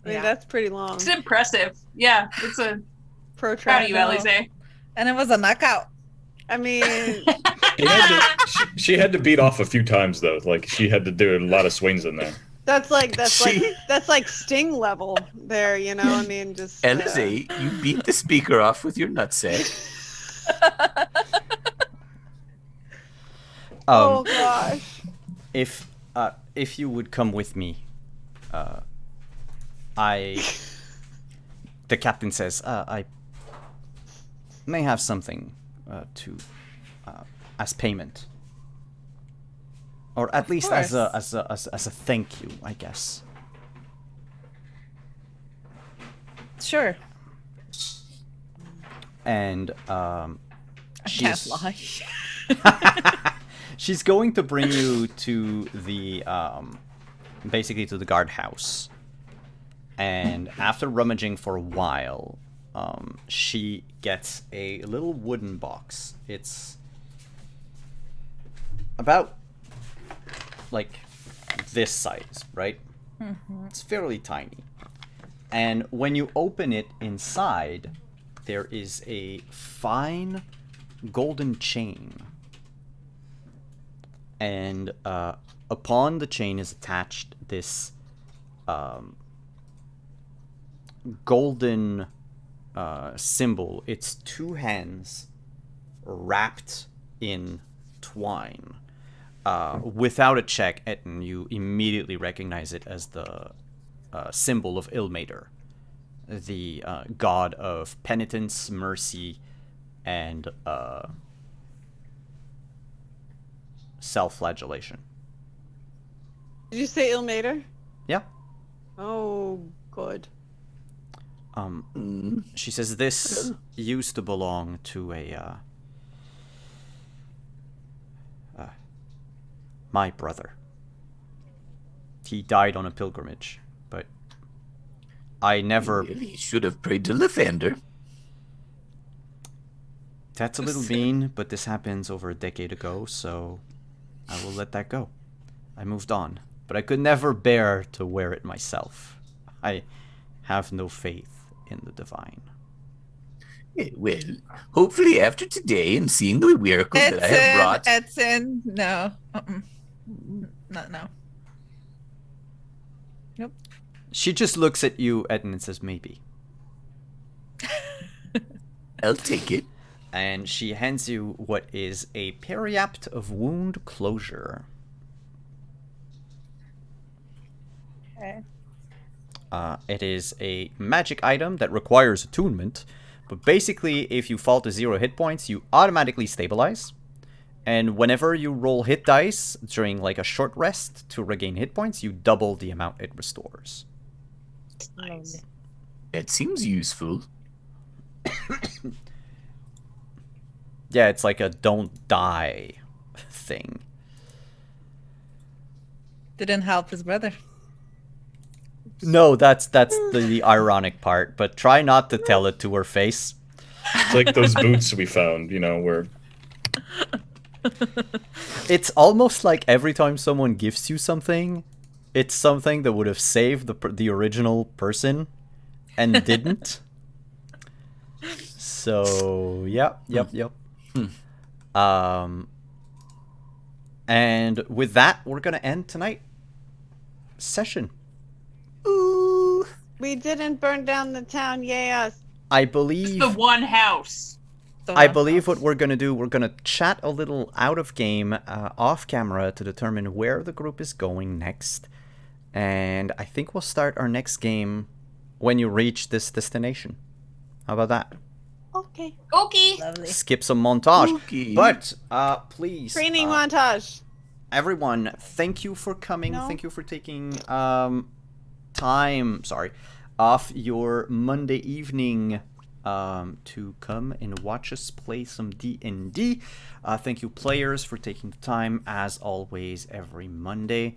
I mean, Yeah. that's pretty long. It's impressive. Yeah, it's a proud Protracted. of you, Alize. And it was a knockout. I mean, She had to beat off a few times though. Like she had to do a lot of swings in there. that's like Sting level there. You know, I mean, just. Alize, you beat the speaker off with your nutsack. Oh gosh. If you would come with me, the captain says, I may have something to as payment, or at least as a thank you, I guess. Sure. And I she's can't lie. she's going to bring you to the basically to the guardhouse. And after rummaging for a while, she gets a little wooden box. It's about like this size, right? It's fairly tiny. And when you open it inside, there is a fine golden chain. And upon the chain is attached this golden symbol. It's 2 hands wrapped in twine. Without a check, Etten, you immediately recognize it as the symbol of Ilmater, the god of penitence, mercy, and self-flagellation. Did you say Ilmater? Yeah. Oh, good. She says this used to belong to a my brother. He died on a pilgrimage, but I never... Really should have prayed to Lathander. That's a little mean, but this happens over a decade ago, so I will let that go. I moved on, but I could never bear to wear it myself. I have no faith in the divine. Well, hopefully after today and seeing the miracle that I have brought... Edson, no. Not now. Nope. She just looks at you, Etten, and says, maybe. I'll take it. And she hands you what is a periapt of wound closure. Okay. It is a magic item that requires attunement, but basically, if you fall to 0 hit points, you automatically stabilize. And whenever you roll hit dice during like a short rest to regain hit points, you double the amount it restores. Nice. It seems useful. Yeah, it's like a don't die thing. Didn't help his brother. No, that's the ironic part, but try not to tell it to her face. It's like those boots we found, where It's almost like every time someone gives you something, it's something that would have saved the original person and didn't. So, yep. And with that, we're going to end tonight's session. Ooh, we didn't burn down the town, yay us. I believe... The one house. I believe what we're going to do, we're going to chat a little out of game, off camera, to determine where the group is going next. And I think we'll start our next game when you reach this destination. How about that? Okay. Okay. Lovely. Skip some montage. Okay. But, please... Training montage. Everyone, thank you for coming. No. Thank you for taking time, off your Monday evening to come and watch us play some D&D. Thank you, players, for taking the time, as always, every Monday.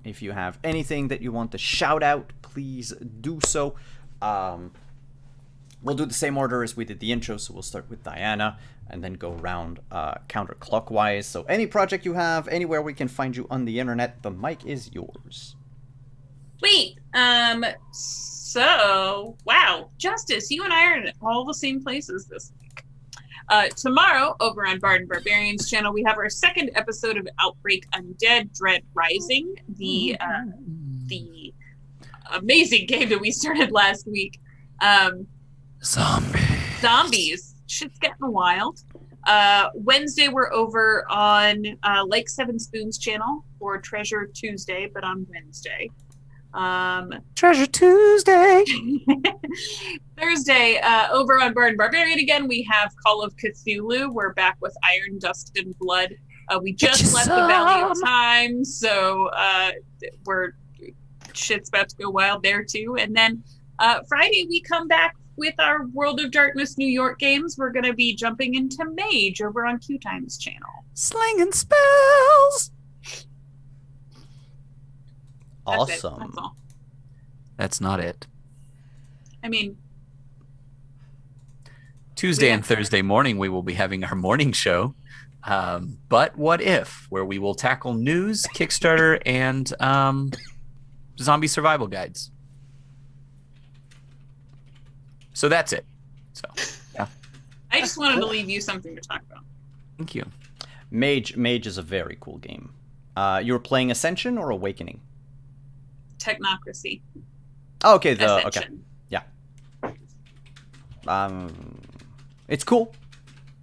If you have anything that you want to shout out, please do so. We'll do the same order as we did the intro, so we'll start with Diana and then go around counterclockwise. So any project you have, anywhere we can find you on the internet, the mic is yours. Sweet. So, wow. Justice, you and I are in all the same places this week. Tomorrow, over on Bard and Barbarian's channel, we have our second episode of Outbreak Undead Dread Rising, the amazing game that we started last week. Zombies. Shit's getting wild. Wednesday, we're over on Like Seven Spoons channel for Treasure Tuesday, but on Wednesday. Treasure Tuesday. Thursday, over on Bard and Barbarian again, we have Call of Cthulhu. We're back with Iron, Dust, and Blood. We just left the Valley of Time, so shit's about to go wild there too. And then Friday, we come back with our World of Darkness New York games. We're going to be jumping into Mage over on Q Time's channel. Slinging spells. That's Awesome. That's all. That's not it. I mean, Tuesday Yeah. and Thursday morning, we will be having our morning show. But What If, where we will tackle news, Kickstarter, and zombie survival guides. So that's it. So, yeah. I just wanted to leave you something to talk about. Thank you. Mage is a very cool game. You were playing Ascension or Awakening? Technocracy. Oh, okay, okay. Ascension. Yeah. It's cool.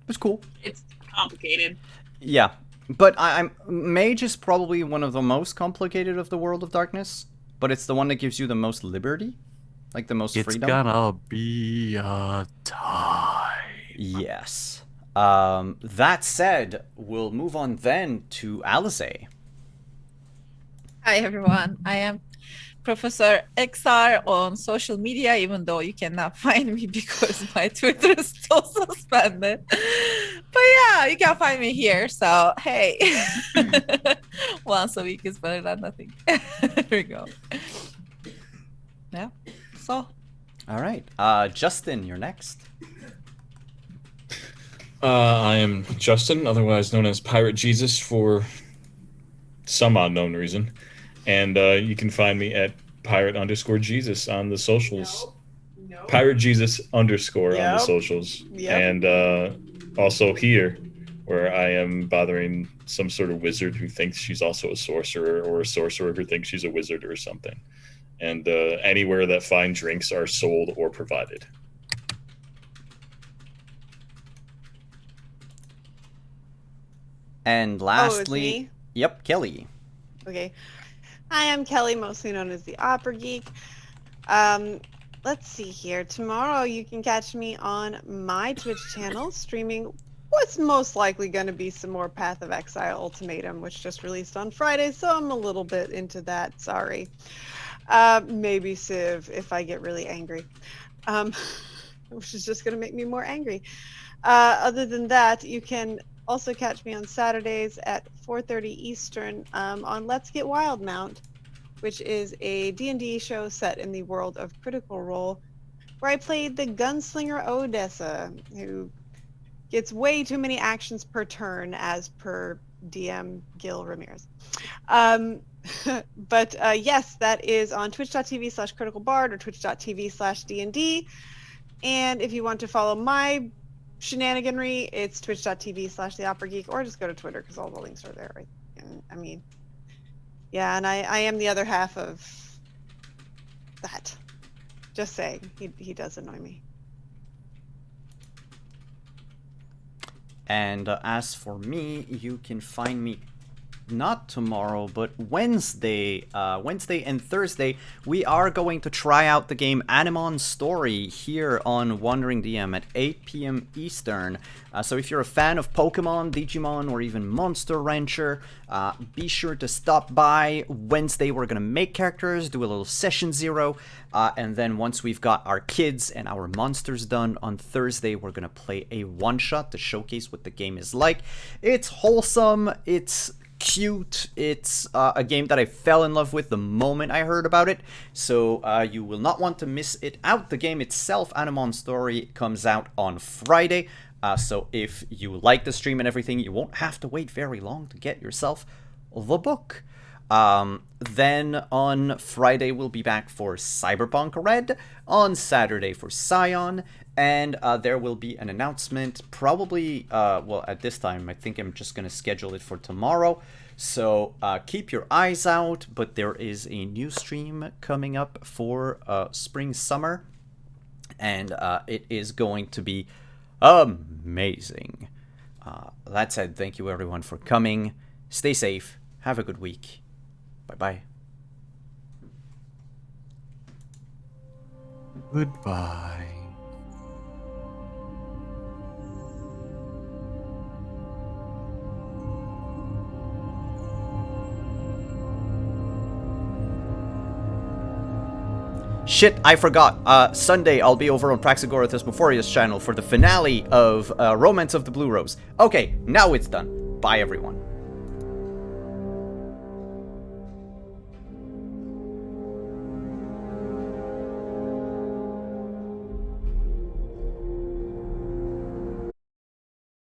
It's cool. It's complicated. Yeah. But Mage is probably one of the most complicated of the World of Darkness, but it's the one that gives you the most liberty, like the most freedom. It's gonna be a time. Yes. That said, we'll move on then to Alize. Hi everyone, I am Professor XR on social media, even though you cannot find me because my Twitter is still suspended. But yeah, you can find me here, so hey. Once a week is better than nothing. There we go. Yeah, so. All right. Justin, you're next. I am Justin, otherwise known as Pirate Jesus for some unknown reason. And you can find me at Pirate_Jesus on the socials. No. Pirate Jesus _ on the Yep. socials. Yep. And also here, where I am bothering some sort of wizard who thinks she's also a sorcerer, or a sorcerer who thinks she's a wizard or something. And anywhere that fine drinks are sold or provided. And it's lastly, me? yep, Kelly. Okay. Hi, I'm Kelly, mostly known as the Opera Geek. Let's see here. Tomorrow you can catch me on my Twitch channel streaming what's most likely going to be some more Path of Exile Ultimatum, which just released on Friday, so I'm a little bit into that. Sorry. Maybe Civ if I get really angry. Which is just going to make me more angry. Other than that, you can also catch me on Saturdays at 4:30 Eastern on Let's Get Wild Mount, which is a D&D show set in the world of Critical Role, where I played the gunslinger Odessa, who gets way too many actions per turn as per DM Gil Ramirez. But yes, that is on twitch.tv/criticalbard or twitch.tv/D&D. And if you want to follow my shenaniganry, it's twitch.tv/theoperageek, or just go to Twitter because all the links are there. Right? And, I mean, yeah, and I am the other half of that. Just saying, he does annoy me. And as for me, you can find me not tomorrow, but Wednesday and Thursday, we are going to try out the game Animon Story here on Wandering DM at 8 p.m. Eastern. So if you're a fan of Pokemon, Digimon, or even Monster Rancher, be sure to stop by. Wednesday, we're going to make characters, do a little session 0, and then once we've got our kids and our monsters done on Thursday, we're going to play a one-shot to showcase what the game is like. It's wholesome, it's cute, it's a game that I fell in love with the moment I heard about it, so you will not want to miss it out. The game itself, Animon Story, comes out on Friday, so if you like the stream and everything, you won't have to wait very long to get yourself the book. Then on Friday we'll be back for Cyberpunk Red, on Saturday for Scion, and there will be an announcement probably, well, at this time I think I'm just going to schedule it for tomorrow, so keep your eyes out, but there is a new stream coming up for spring summer, and it is going to be amazing. That said, thank you everyone for coming, stay safe, have a good week. Bye-bye. Goodbye. Shit, I forgot. Sunday, I'll be over on Praxagorathus Meforius channel for the finale of Romance of the Blue Rose. Okay, now it's done. Bye, everyone.